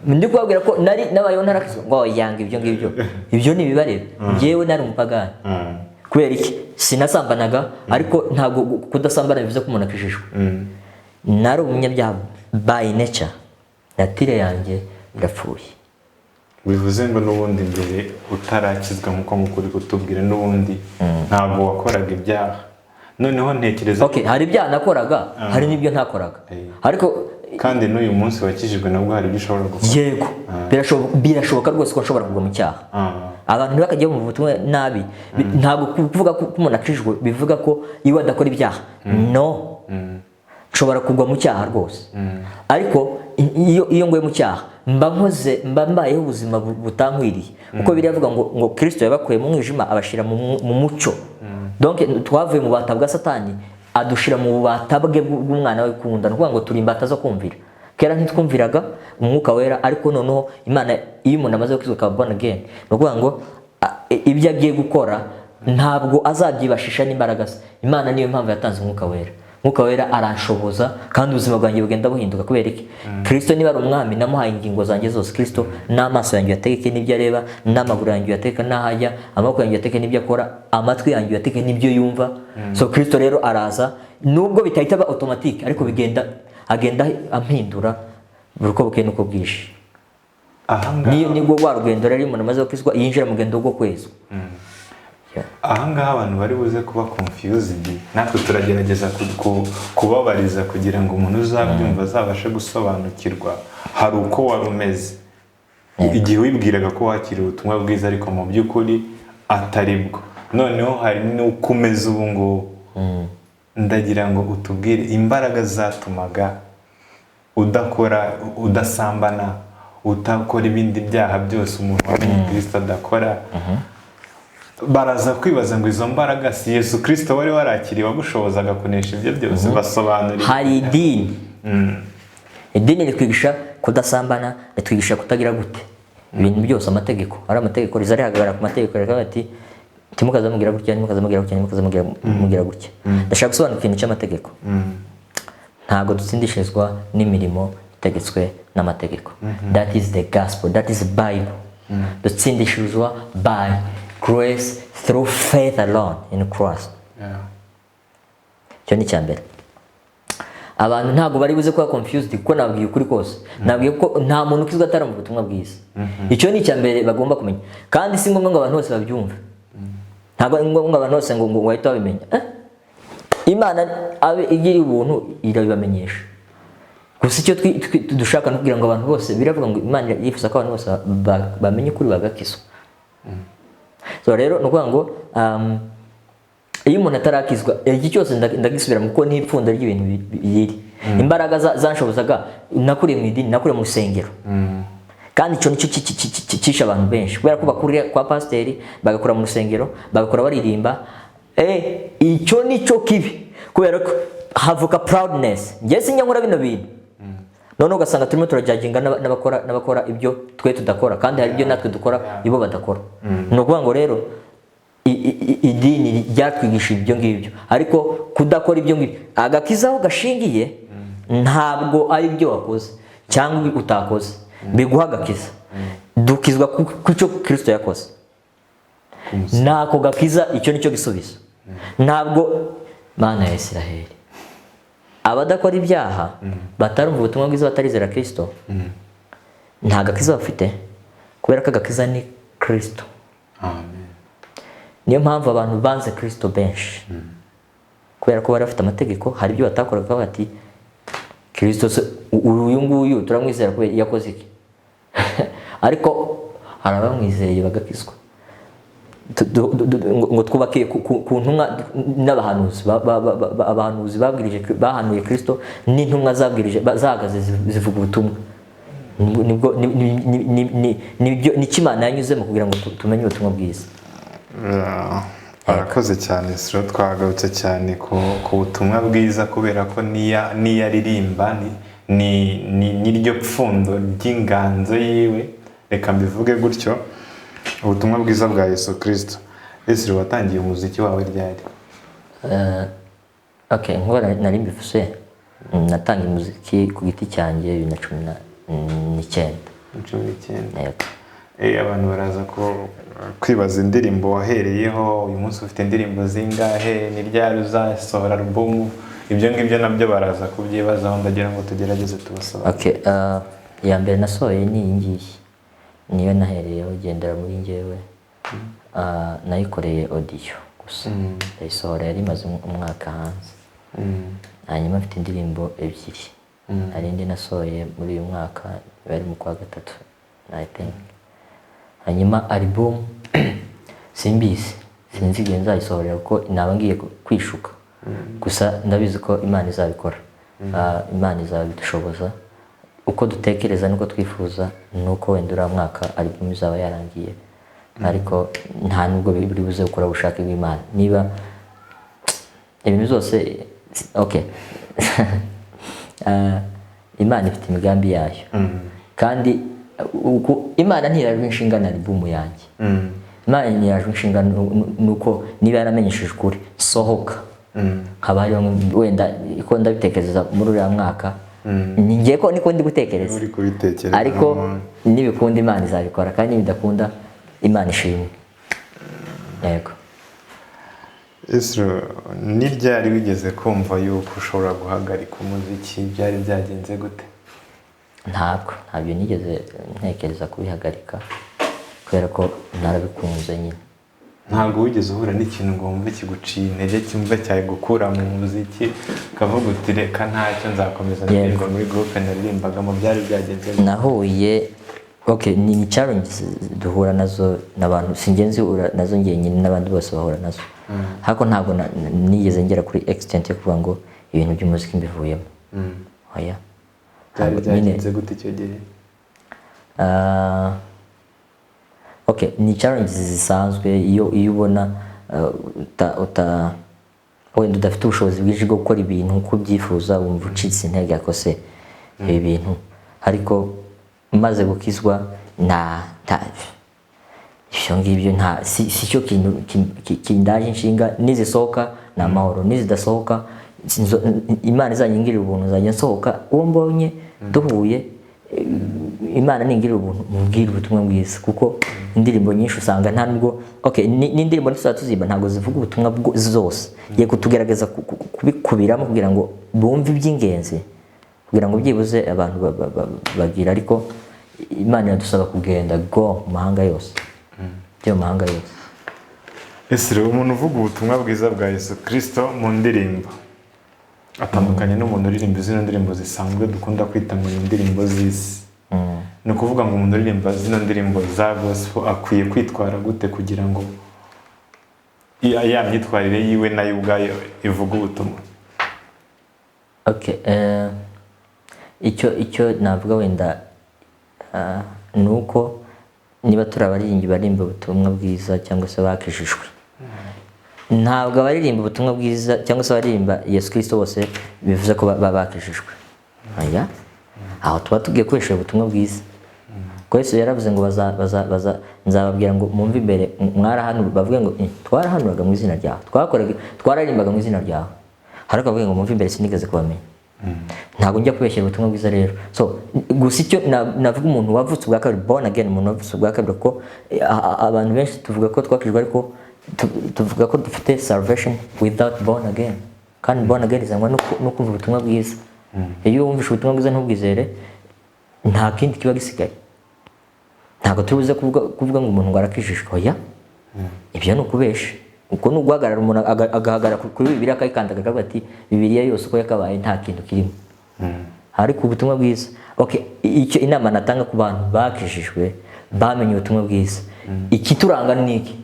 Ndi kubabwira ko nari nabayeho ntarakizwa ngo yanga ibyo ngibyo. Ibyo ni bibareba. Ngewe nari umupagani. Kubera iki? Sinasambanaga, ariko ntabwo kudasambana bivuze ko umuntu akishijwe. Nari umunyabyaha by nature, natire yanjye irapfuye. Bivuze ngo n'ubundi mbere utarakizwa nkuko mukuri kutubwira n'ubundi ntabwo wakoraga ibyaha. Noneho ntekereza okay, hari ibyaha nakoraga, hari n'ibyo ntakoraga. Ariko kandi n'uyu munsi wakijijwe nabwo hari ibyo ushobora gukora. Yego, birashoboka rwose ko nshobora kugwa mu cyaha. Abantu ntibakajya mu butumwa nabi, ntabwo kuvuga ko umuntu akijijwe bivuga ko iyo adakora ibyaha. No, nshobora kugwa mu cyaha rwose. Ariko iyo ngoye mu cyaha mba mbayeho ubuzima butankwiriye, kuko biravuga ngo Kristo yabakuye mu mwijima abashira mu mucyo. Donc twavuye mu bata bwa Satani adushira mu bubata bwe bw'umwana we kunda, nukuvuga ngo turi imbata zo kumvira. Kera ntitwumviraga umwuka wera, ariko noneho Imana iyo umuntu amaze kwizwa ka born again, nukuvuga ngo ibyo agiye gukora ntabwo azabyibashisha n'imbaraga ze. Imana niyo mpamvu yatanze umwuka wera. Umwuka wera aranshoboza kandi ubuzima bwanjye bugenda buhinduka. Kubera iki? Kristo niba ari umwami, namuhaye ingingo zanjye zose. Kristo n'amaso yanjye yategeke n'ibyo areba, n'amaguru yanjye yategeka n'ahajya, amaboko yanjye yategeke n'ibyo akora, amatwi yanjye yategeke n'ibyo yumva. So Kristo rero araza, nubwo bitahita ba automatique, ariko agenda ampindura uko bukeye nuko bwije. Nibwo rwa rugendo rero umuntu amaze kwizwa yinjira mu rugendo rwo kwezwa. Ahangaha abantu bari buze kuba confused, natwe turagerageza kubabariza kugira ngo umuntu uzabyumva azabashe gusobanukirwa. Hari uko wari umeze igihe wibwiraga ko wakiriye ubutumwa bwiza, ariko mu by'ukuri atari bwo. Noneho hari n'uko umeze ubu ngubu. Ndagira ngo utubwire imbaraga zatumaga udakora, udasambana, utakora ibindi byaha byose umuntu wamenye Kristo adakora. Baraza kwibaza ngo izo mbaraga si Yesu Kristo wari warakiriye wagushobozaga kunesha ibyo byose. Basobanurira. Hari idini. Idini ritwigisha kudasambana, ritwigisha kutagira gute ibintu byose amategeko. Ari amategeko rizarihagarara ku mategeko reka bati timukazamubwira gutya, nimukazamubwira gutya, nimukazamubwira gutya. Ndashaka gusobanura ikintu cy'amategeko. Ntago dutsindishirizwa n'imirimo itegetswe n'amategeko. That is the gospel, that is the Bible. Dutsindishirizwa by grace through faith alone in Christ. Cyo ni cyambere. Abantu ntago bari buze kuba confused, kuko nabwiye ukuri kose. Nabwiye ko nta muntu ukizwa atari mu butumwa bwiza. Icyo ni cyambere bagomba kumenya. Kandi si ngombwa ngo abantu bose babyumve. Ntago ngombwa abantu bose ngo wahita babimenya. Imana igiri ubuntu irabibamenyesha. Gusa icyo dushaka no kugira ngo abantu bose, biravuga ngo Imana yifuza ko abantu bose bamenye kuri bagakizwa. So rero nukuvuga ngo iyo umuntu atarakizwa iki cyose ndagisubira mu ko n'ipfundo ry'ibintu biri. Imbaraga zanshobozaga nakuriye mu idini, nakuriye mu rusengero. Kandi icyo nicyo cyisha abantu benshi, kubera ko bakuriye kwa pasiteri bagakora mu rusengero, bagakora baririmba. Icyo nicyo kibi, kubera ko havuka proudness. Njye sinyakora bino bintu. None ugasanga turimo turajyaginga n'abakora ibyo twe tudakora, kandi hari ibyo natwe dukora ibo badakora. No kuvuga ngo rero idini ryatwigisha ibyo ngibyo, ariko kudakora ibyo ngibyo agakizaho gashingiye ntabwo ari byo wakoze cyangwa utakoze biguha agakiza. Dukizwa kucyo Kristo yakoze. Nako gakiza, icyo nicyo gisubizo. Ntabwo Mana ya Isiraheli abadakora ibyaha batarumva ubutumwa bwiza, batarizera Kristo, nta gakiza bafite, kubera ko agakiza ni Kristo. Amen. Niyo mpamvu abantu banze Kristo benshi, kubera ko bari bafite amategeko. Hari ibyo batakoraga bati Kristo uyu nguyu turamwizera kubera yakoze iki. Ariko hari abamwizeye bagakizwa. Ngo twubake ku ntumwa n'abahanuzi. Abahanuzi babwirije, bahanuye Kristo, n'intumwa zabwirije zahagaze zivuga ubutumwa. Ni Imana yanyuzemo kugira ngo tumenye ubutumwa bwiza. Barakoze cyane Esro, twagarutse cyane ku butumwa bwiza, kubera ko niyo aririmba ni ryo pfundo ry'inganzo yiwe, reka mbivuge gutyo. Ubutumwa bwiza bwa Yesu Kristo. Esro, watangiye umuziki wawe ryari? Nk'uko nari mbivuze, natangiye umuziki ku giti cyanjye 2019. Abantu baraza kwibaza indirimbo wahereyeho. Uyu munsi ufite indirimbo zingahe? Ni ryari uzasohora album? Ibyo ngibyo nabyo baraza kubyibazaho, ndagira ngo tugerageze tubasobanurire. Ya mbere nasohoye ni iyi ngiyi, niyo nahereyeho, gendera muri njyewe. Nayikoreye audio gusa, ndayisohora yari imaze umwaka hanze. Hanyuma mfite indirimbo ebyiri hari indi nasohoye muri uyu mwaka bari mu kwa gatatu I think. Hanyuma album sinzi igihe nzayisohorera kuko naba ngiye kwishuka, gusa ndabizi ko Imana izabikora. Imana izabidushoboza uko dutekereza nuko twifuza, nuko wenda uriya mwaka album izaba yarangiye, ariko nta nubwo biri buze gukora ubushake bw'Imana. Niba ibintu byose okay Imana ifite imigambi yayo, kandi Imana ntiyarajwe inshingano album yanjye. Imana ntiyarajwe inshingano nuko niba yaramenyesheje ukuri sohoka, nkaba wenda iko ndabitekereza muri uriya mwaka, ngiye ko niko ndi gutekereza, ariko nibikunda Imana izabikora, kandi nibidakunda Imana ishimwe. Yego. Esro, ni ryari wigeze kumva yuko ushobora guhagarika umuziki? Byari byagenze gute? Ntabyo nigeze ntekereza kubihagarika, kubera ko narabikunze nyine. Ntabwo wigeze uhura n'ikintu ngo wumve kiguciye intege, cyumve cyawe gukura mu muziki ukavuga uti reka ntacyo nzakomeza ndirimba muri groupe naririmbagamo? Byari byagenze gute? Nahuye ni challenge duhura nazo n'abantu, singenzi nazo ngenyine n'abandi bose bahura nazo, hako ntabwo nigeze ngera kuri extent yo kuvuga ngo ibintu by'umuziki mbivuyemo. Oya. Byari byagenze gute icyo gihe? Ni challenge zisanzwe iyo ubona wenda udafite ubushobozi bwinshi bwo gukora ibintu uko ubyifuza, wumva ucitse intege yakose ibi bintu, ariko maze gukizwa ibyo ngibyo si cyo kintu kindaje inshinga. Nizisohoka ni amahoro, nizidasohoka Imana izanyingirira ubuntu, nzajya nsohoka uwo mbonye duhuye. Imana ningirira ubuntu mubwira ubutumwa bwiza, kuko indirimbo nyinshi usanga nta nubwo n'indirimbo tuzimba ntabwo zivuga ubutumwa zose, ye kutugerageza kubikubiramo kugira ngo bumve iby'ingenzi, kugira ngo byibuze abantu bagira. Ariko Imana iradusaba kugenda go mu mahanga yose, byo mu mahanga yose. Esro, umuntu uvuga ubutumwa bwiza bwa Yesu Kristo mu ndirimbo atandukanye n'umuntu uririmba zino ndirimbo zisanzwe dukunda kwita ngo indirimbo z'isi. Ni ukuvuga ngo umuntu uririmba zino ndirimbo za gospel akwiye kwitwara gute kugira ngo ya myitwarire yiwe nayo ubwayo ivuga ubutumwa? Icyo navuga wenda ni uko niba turi abaririmbyi barimba ubutumwa bwiza cyangwa se bakijijwe, ntabwo abaririmba ubutumwa bwiza cyangwa se abaririmba Yesu Kristo bose bivuze ko bakijijwe. Oya, aho tuba tugiye koresha ubutumwa bwiza. Ko Yesu yaravuze ngo nzababwira ngo mumve imbere mwarahanura, bavuge ngo twarahanuraga mu izina ryawe, twararimbaga mu izina ryawe, ariko bavuge ngo mumve imbere sinigeze kubamenya. Ntabwo njya kubeshyira ubutumwa bwiza rero. Gusa icyo navuga umuntu wavutse ubwa kabiri, born again, umuntu wavutse ubwa kabiri, ko abantu benshi tuvuga ko twakijwe, ariko tuvuga ko dufite salvation without born again, kandi born again izanwa no kumva ubutumwa bwiza. Iyo wumvishe ubutumwa bwiza ntubwizere, nta kindi kiba gisigaye. Ntabwo tubuze kuvuga ngo umuntu warakijijwe. Oya, ibyo ni ukubesha. Uko ni uguhagarara umuntu agahagarara kuri Bibiliya akayikandaga akavuga ati Bibiliya yose uko yakabaye nta kintu kirimo. Ariko ubutumwa bwiza, icyo inama natanga ku bantu bakijijwe bamenye ubutumwa bwiza, ikituranga ni iki?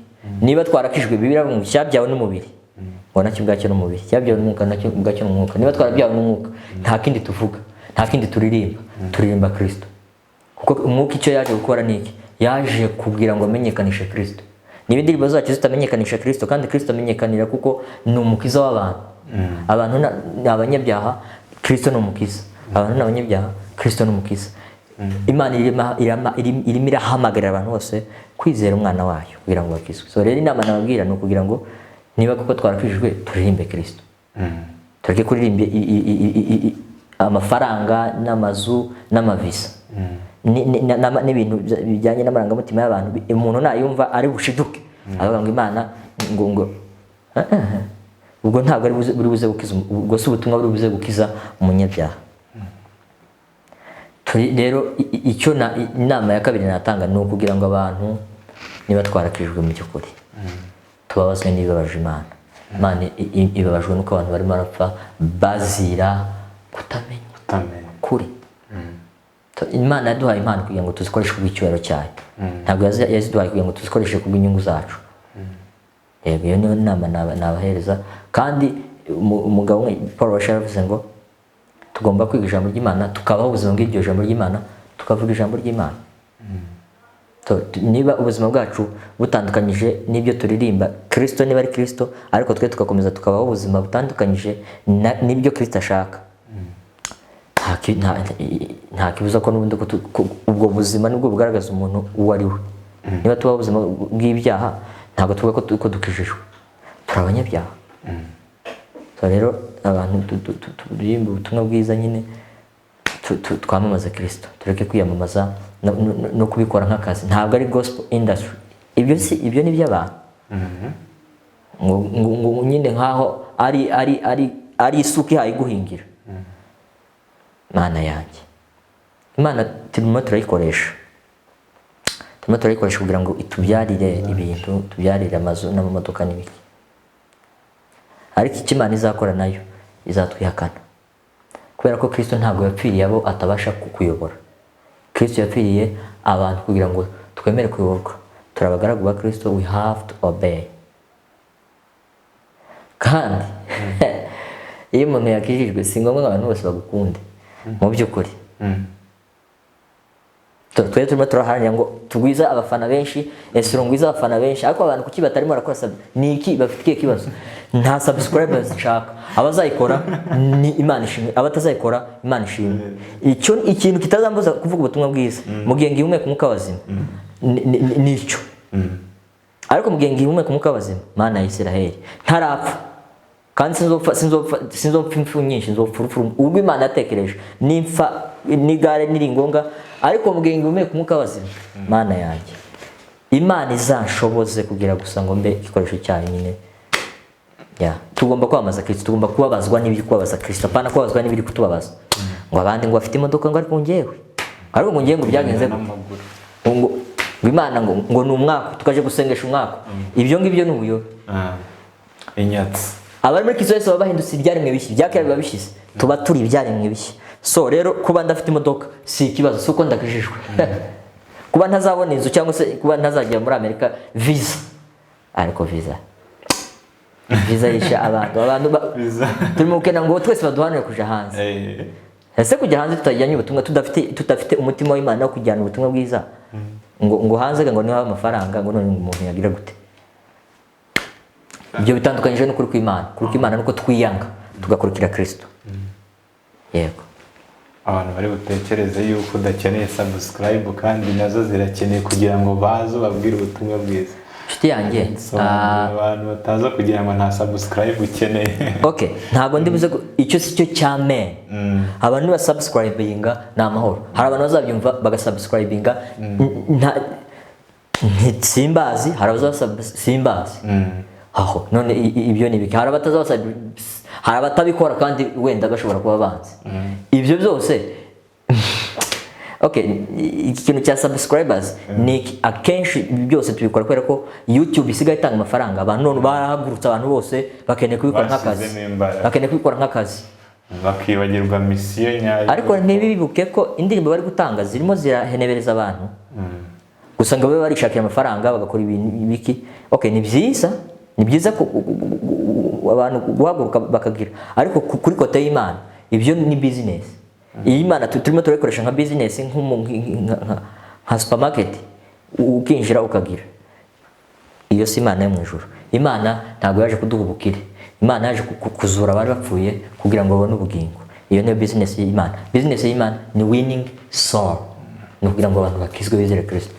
Niba twarakijwe, Bibiliya ngo cyabyawe n'umubiri, ngo nacyo ubwacyo n'umubiri, cyabyawe n'umwuka nacyo ubwacyo n'umwuka. Niba twarabyawe n'umwuka, nta kindi tuvuga, nta kindi turirimba Kristo. Kuko umwuka icyo yaje gukora ni iki? Yaje kubwira ngo amenyekanishe Kristo. Niba indirimbo zacu zitamenyekanisha Kristo, kandi Kristo amenyekanira kuko ni umukiza w'abantu. Abantu ni abanyabyaha, Kristo ni umukiza. Abantu ni abanyabyaha, Kristo ni umukiza. Imana irimo irahamagarira abantu bose kwizera umwana wayo kugira ngo bakizwe. Rero inama nababwira ni ukugira ngo niba kuko twarakijijwe turirimbe Kristo. Tureke kuririmba amafaranga n'amazu n'amavisa n'ibintu bijyanye n'amarangamutima y'abantu. Umuntu nayumva ari bushiduke avuga ngo Imana ngo ubwo ntabwo ari buri buze gukiza, ubwo si ubutumwa buri buze gukiza umunyabyaha. Rero icyo inama ya kabiri natanga ni ukugira ngo abantu niba twarakijwe mu by'ukuri tubabazwe n'ibibabaje Imana. Imana ibabajwe nuko abantu barimo barapfa bazira kutamenya. kuri. Imana yaduhaye impano kugira ngo tuzikoreshe kubw'icyubahiro cyayo, ntabwo yaziduhaye kugira ngo tuzikoreshe kubw'inyungu zacu. Yego, iyo niyo nama nabahereza. Kandi umugabo Paul yaravuze ngo tugomba kwiga ijambo ry'Imana, tukabaho ubuzima bw'iryo jambo ry'Imana, tukavuga ijambo ry'Imana. Niba ubuzima bwacu butandukanyije n'ibyo turirimba, Kristo niba ari Kristo, ariko twe tugakomeza tukabaho ubuzima butandukanyije n'ibyo Kristo ashaka, nta kibuza ko n'ubundi ubwo buzima nibwo bugaragaza umuntu uwo ari we. Niba tubaho ubuzima bw'ibyaha, ntabwo tuvuga ko dukijijwe, turi abanyabyaha. Rero abantu turirimba ubutumwa bwiza nyine, twamamaza Kristo, tureke kwiyamamaza no kubikora nk'akazi. Ntabwo ari gospel industry, ibyo ni by'abantu. Ngo nyine nkaho ari isuka ihaye guhingira. Mana yanjye, Imana turimo turayikoresha kugira ngo itubyarire ibintu, tubyarire amazu n'amamodoka n'ibiki. Ariko icyo Imana izakora nayo izatwihakana, kubera ko Kristo ntabwo yapfiriye abo atabasha kuyobora. Kristo yapfiriye abantu kugira ngo twemere kuyoborwa. Turi abagaragu ba Kristo, we have to obey. Kandi iyo umuntu yakijijwe, si ngombwa abantu bose bagukunde mu by'ukuri. Twe turimo turaharanira ngo tugwiza abafana benshi, Esro ngwiza abafana benshi, ariko abantu kuki batarimo barakora ni iki? Bafite kibazo, nta subscribers nshaka. Abazayikora ni Imana ishimwe, abatazayikora Imana ishimwe. Ikintu kitazambuza kuvuga ubutumwa bwiza mu gihe ngihumeka umwuka w'abazima nicyo. Ariko mu gihe ngihumeka umwuka w'abazima, Mana ya Isiraheli, ntarapfa kandi sinzopfa impfu nyinshi, nzopfa urupfu ubwo Imana yatekereje. Nimpfa n'igare n'iringonga, ariko mu gihe ngihumeka umwuka w'abazima, Mana yanjye, Imana izanshoboze kugira gusa ngo mbe igikoresho cyayo nyine. Tugomba kwamamaza Kristo, tugomba kubabazwa n'ibiri kubabaza Kristo, apana kubabazwa n'ibiri kutubabaza. Ngo abandi ngo bafite imodoka, ngo ariko ngewe, ngo ngewe byagenze ngo Imana ngo ni umwaka, tukaje gusengesha umwaka. Ibyo ngibyo ni ubuyobe. Inyatsi. Abari muri Kristo baba bahindutse ibyaremwe bishya, byakera biba bishize, tuba turi ibyaremwe bishya. So rero kuba ndafite imodoka si ikibazo, si uko ndakijijwe. Kuba ntazabona inzu cyangwa se kuba ntazagera muri Amerika visa, ariko visa yisha abantu turimo gukena ngo twese baduhanire kuja hanze. Ese kujya hanze tutajyanye ubutumwa, tudafite umutima w'Imana wo kujyana ubutumwa bwiza, ngo hanze ngo niho amafaranga, ngo none umuntu yagira gute? Ibyo bitandukanyije no kuri kw'Imana nuko twiyanga tugakurikira Kristo. Yego, abantu bari butekereze yuko udakeneye subscribe, kandi nazo zirakeneye kugira ngo baze babwire ubutumwa bwiza. Nshuti yanjye, abantu bataza kugira ngo nta subscribe ukeneye. Okay, ntabwo ndibuze ko icyo si cyo cyame. Abantu ba subscribinga na amahoro. Hari abantu bazabyumva bagasubscribinga simbazi, hari simbazi. Aho none ibyo ni biki? Hari abatabikora kandi wenda gashobora kuba banze. Ibyo byose okay, ikintu cya subscribers ni akenshi byose tubikora kubera ko YouTube isigaye itanga amafaranga. Abantu none barahagurutse, abantu bose bakeneye kubikora nk'akazi, bakibagirwa misiyo nyayo. Ariko ntibibuke ko indirimbo bari gutanga zirimo zirahenebereza abantu, gusa ngo babe barishakira amafaranga bagakora ibintu biki. Okay, ni byiza ko abantu guhaguruka bakagira, ariko kuri kote y'Imana ibyo ni business. Iyi Imana turimo turayikoresha nka business, nka supermarket, ukinjira ukagira. Iyo si Imana yo mu ijuru. Imana ntabwo yaje kuduha ubukire, Imana yaje kuzura abari bapfuye kugira ngo babone ubugingo. Iyo niyo business y'Imana. Business y'Imana ni winning soul, ni kugira ngo abantu bakizwe bizere Kristo.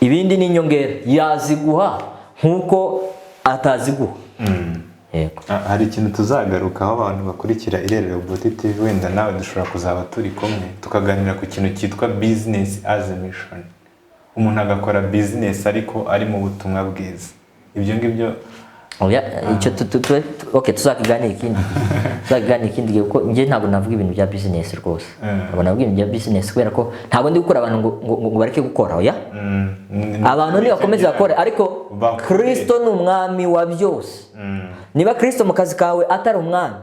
Ibindi ni inyongera, yaziguha nkuko ataziguha. Yego. Hari ikintu tuzagarukaho abantu bakurikira IREHOBOTH TV, wenda nawe dushobora kuzaba turi kumwe tukaganira ku kintu cyitwa business as a mission. Umuntu agakora business ariko ari mu butumwa bwiza. Ibyo ngibyo icyo okay, tuzakiganira ikindi gihe, kuko ngiye ntabwo navuga ibintu bya business rwose. Ntabwo navuga ibintu bya business kubera ko ntabwo ndi gukora abantu ngo bareke gukora. Abantu ni bakomeza bakore, ariko Kristo ni umwami wa byose. Niba Kristo mu kazi kawe atari umwami,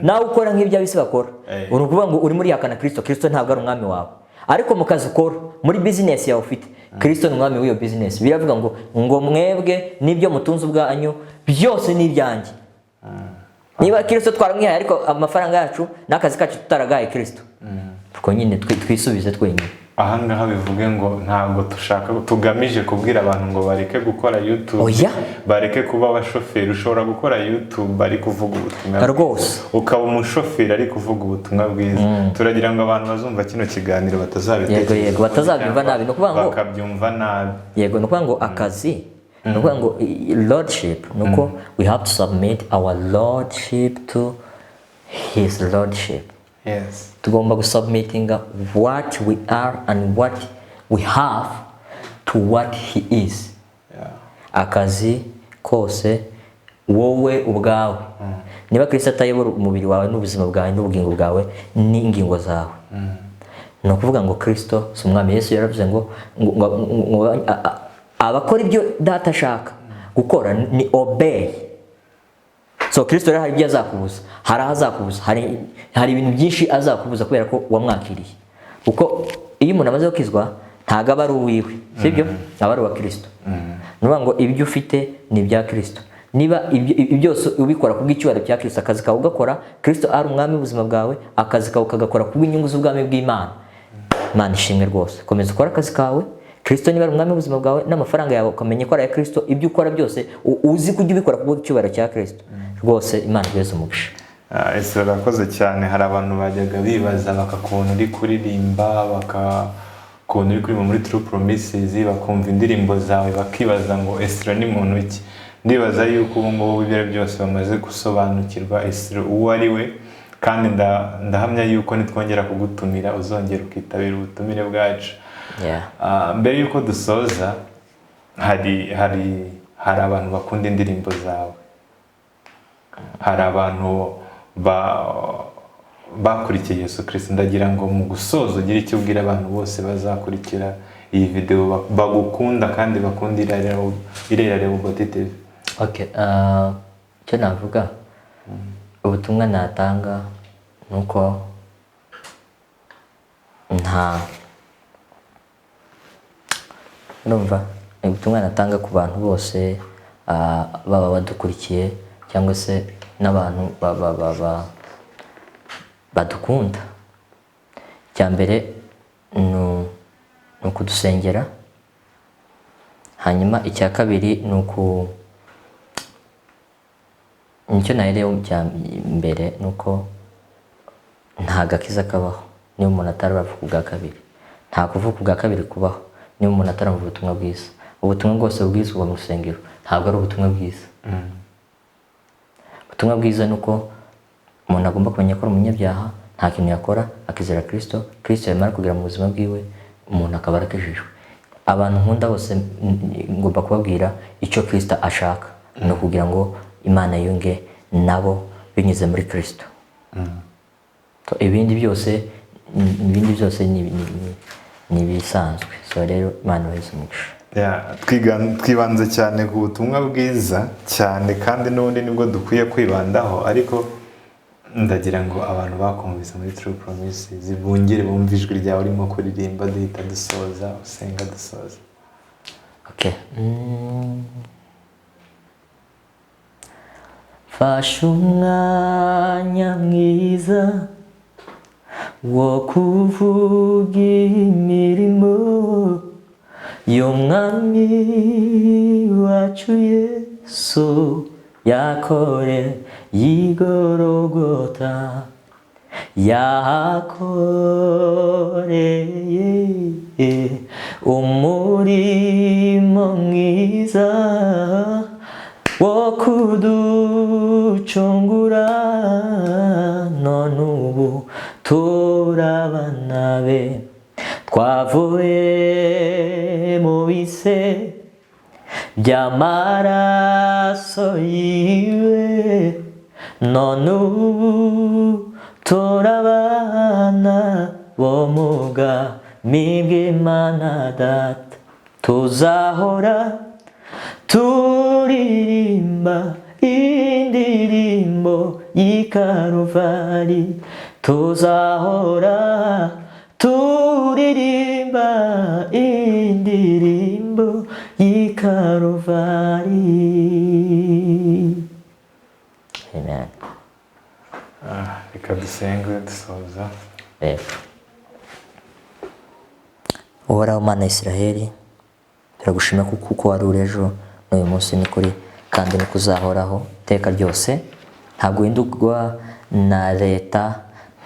nawe ukora nk'ibyo abisi bakora uri kuvuga ngo uri muri yakana Kristo. Kristo ntabwo ari umwami wawe, ariko mu kazi ukora muri business yawe ufite Kristo ni umwami w'iyo business. Biravuga ngo mwebwe n'ibyo mutunze ubwanyu byose ni ibyanjye. Niba Kristo twaramwihaye ariko amafaranga yacu n'akazi kacu tutaragaye Kristo, kuko nyine twisubize twenyine. Ahangaha bivuge ngo ntabwo tugamije kubwira abantu ngo bareke gukora YouTube, bareke kuba abashoferi. Ushobora gukora YouTube ari kuvuga ubutumwa rwose, ukaba umushoferi ari kuvuga ubutumwa bwiza. Turagira ngo abantu bazumva kino kiganiro batazabitekereza, yego batazabyumva nabi, no kuvuga ngo bakabyumva nabi. Yego, no kuvuga ngo akazi, no kuvuga ngo lordship, nuko we have to submit our lordship to his lordship. Yes. Tugomba gusubmitting what we are and what we have to what he is. Akazi kose wowe ubwawe, niba Kristo atayobora umubiri wawe n'ubuzima bwawe n'ubugingo bwawe n'ingingo zawe, no kuvuga ngo Kristo si umwami. Yesu yaravuze ngo abakora ibyo data ashaka gukora ni obey. So Kristo rero hari ibyo azakubuza, hari azakubuza, hari ibintu byinshi azakubuza kubera ko wamwakiriye. Kuko iyo umuntu amaze gukizwa ntago aba ari uwiwe, sibyo? Aba ari uwa Kristo. Nuvuga ngo ibyo ufite ni ibya Kristo. Niba ibyo byose ubikora kubw'icyubahiro cya Kristo, akazi kawe ugakora Kristo ari umwami w'ubuzima bwawe, akazi kawe ukagakora kubw'inyungu z'ubwami bw'Imana, Imana ishimwe rwose. Komeza ukora akazi kawe, Kristo niba ari umwami w'ubuzima bwawe, n'amafaranga yawe ukamenya ko ari aya Kristo. Ibyo ukora byose uzi kujya ubikora kubw'icyubahiro cya Kristo, rwose Imana igeze umugisha. Ese urakoze cyane. Hari abantu bajyaga bibaza bakakubona uri kuririmba, bakakubona uri kuririmba muri True Promises, bakumva indirimbo zawe bakibaza ngo Esro ni muntu ki. Ndibaza yuko ubu ngubu ibyo byose bamaze gusobanukirwa Esro uwo ari we, kandi ndahamya yuko nitwongera kugutumira uzongera ukitabira ubutumire bwacu. Mbere yuko dusoza, hari abantu bakunda indirimbo zawe, hari abantu bakurikiye Yesu Kristo. Ndagira ngo mu gusoza ugire icyo ubwira abantu bose bazakurikira iyi video bagukunda kandi bakunda IRERA REHOBOTH TV. Okay, cyo navuga ubutumwa natanga nuko numva ubutumwa natanga ku bantu bose baba badukurikiye cyangwa se n'abantu badukunda. Icyambere ni ukudusengera, hanyuma icya kabiri nicyo nahereyeho mbere, nuko nta gakiza kabaho niba umuntu ataravuga ubwa kabiri. Nta kuvuga ubwa kabiri kubaho niba umuntu ataramva ubutumwa bwiza. Ubutumwa bwose bwizwa mu rusengero ntabwo ari ubutumwa bwiza. Ubutumwa bwiza nuko umuntu agomba kumenya ko ari umunyabyaha, nta kintu yakora, akizera Kristo. Kristo yamara kugira mu buzima bwiwe, umuntu akaba arakijijwe. Abantu nkunda bose ngomba kubabwira icyo Kristo ashaka, no kugira ngo Imana yunge nabo binyuze muri Kristo. Ibindi byose ni bisanzwe. So rero Imana ibahe umugisha. Twibanze cyane ku butumwa bwiza cyane, kandi n'ubundi nibwo dukwiye kwibandaho, ariko ndagira ngo abantu bakumvise muri True Promises bongere bumve ijwi ryawe urimo kuririmba duhita dusoza, usenga dusoza. Okay. Fasha umwanya mwiza wo kuvuga imirimo y'umwami wacu Yesu yakore y'igorogota, yakoreye umurimo mwiza wo kuducungura, none ubu turabana be, twavuye mu bise by'amaraso yiwe, none ubu turabana bo mu bwami bw'Imana Data. Tuzahora turirimba indirimbo y'ikaruvari, tuzahora turirimba indirimbo y'ikaruvari. Amen. Reka dusenge dusoza. Uhoraho Mana Israheli, turagushima kuko wari uri ejo n'uyu munsi ni kuri kandi ni kuzahoraho iteka ryose. Ntabwo uhindurwa na leta,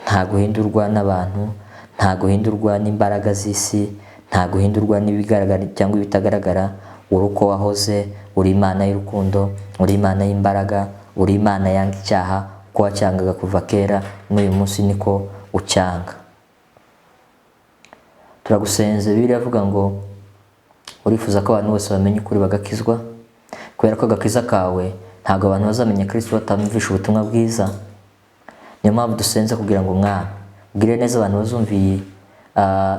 ntabwo uhindurwa n'abantu, ntabwo uhindurwa n'imbaraga z'isi, ntabwo uhindurwa n'ibigaragara cyangwa ibitagaragara. Uri uko wahoze, uri Imana y'urukundo, uri Imana y'imbaraga, uri Imana yanga icyaha. Uko wacyangaga kuva kera n'uyu munsi niko ucyanga. Turagusenze. Bibiliya avuga ngo urifuza ko abantu bose bamenya ukuri bagakizwa, kubera ko agakiza kawe ntabwo abantu bazamenya Kristo batamvisha ubutumwa bwiza. Niyo mpamvu dusenze kugira ngo Mwami ugirire neza abantu bazumviye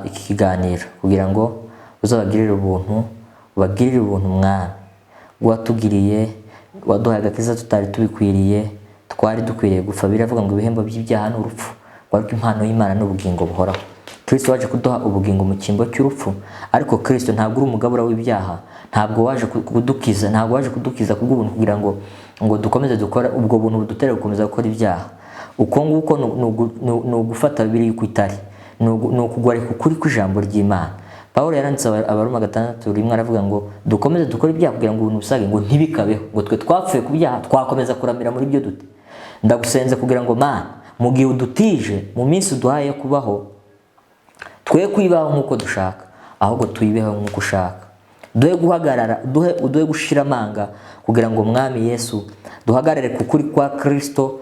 iki kiganiro, kugira ngo uzabagirire ubuntu, ubagirire ubuntu Mwami. Watugiriye, waduhaye agakiza tutari tubikwiriye, twari dukwiriye gupfa. Biravuga ngo ibihembo by'ibyaha ni urupfu, ariko impano y'Imana n'ubugingo buhoraho. Kristo waje kuduha ubugingo mu cyimbo cy'urupfu, ariko Kristo ntabwo uri umugabura w'ibyaha. Ntabwo waje kudukiza, ntabwo waje kudukiza kubw'ubuntu kugira ngo dukomeze dukora ubwo buntu budutere gukomeza gukora ibyaha. Uko nguko ni ugufata Bibiliya uko itari, ni ukugoreka ukuri kw'ijambo ry'Imana. Pawulo yaranditse Abaroma 6:1 aravuga ngo dukomeze dukora ibyaha kugira ngo ubuntu busage, ngo ntibikabeho, ngo twe twapfuye ku byaha twakomeza kuramira muri byo dute. Ndagusenze kugira ngo Mana, mu gihe udutije mu minsi uduhaye yo kubaho, twe kwibaho nk'uko dushaka, ahubwo tuyibeho nk'uko ushaka. Duhe guhagarara, duhe gushira amanga, kugira ngo Mwami Yesu duhagarare ku kuri kwa Kristo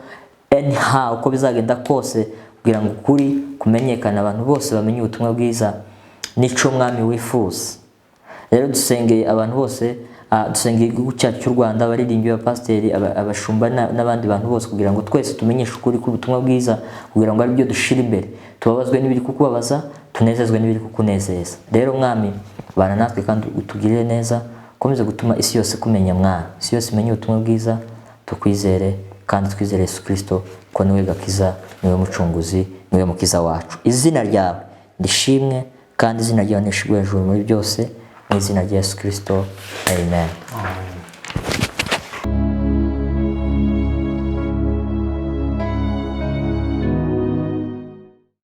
anyhow uko bizagenda kose, kugira ngo ukuri kumenyekana, abantu bose bamenye ubutumwa bwiza. Nico Mwami wifuza. Rero dusengeye abantu bose, dusengeye igihugu cyacu cy'u Rwanda, abaririmbyi, abapasiteri, abashumba n'abandi bantu bose, kugira ngo twese tumenyeshe ukuri k'ubutumwa bwiza, kugira ngo ari byo dushira imbere, tubabazwe n'ibiri kukubabaza, tunezezwe n'ibiri kukunezeza. Rero Mwami, bana natwe kandi utugirire neza, ukomeze gutuma isi yose kumenya Mwami, isi yose imenye ubutumwa bwiza. Tukwizere kandi twizere Yesu Kristo ko niwe gakiza, niwe mucunguzi, niwe mukiza wacu. Izina ryawe ndishimwe kandi izina ryawe nishimwe hejuru muri byose, mu izina rya Yesu Kristo. Amen.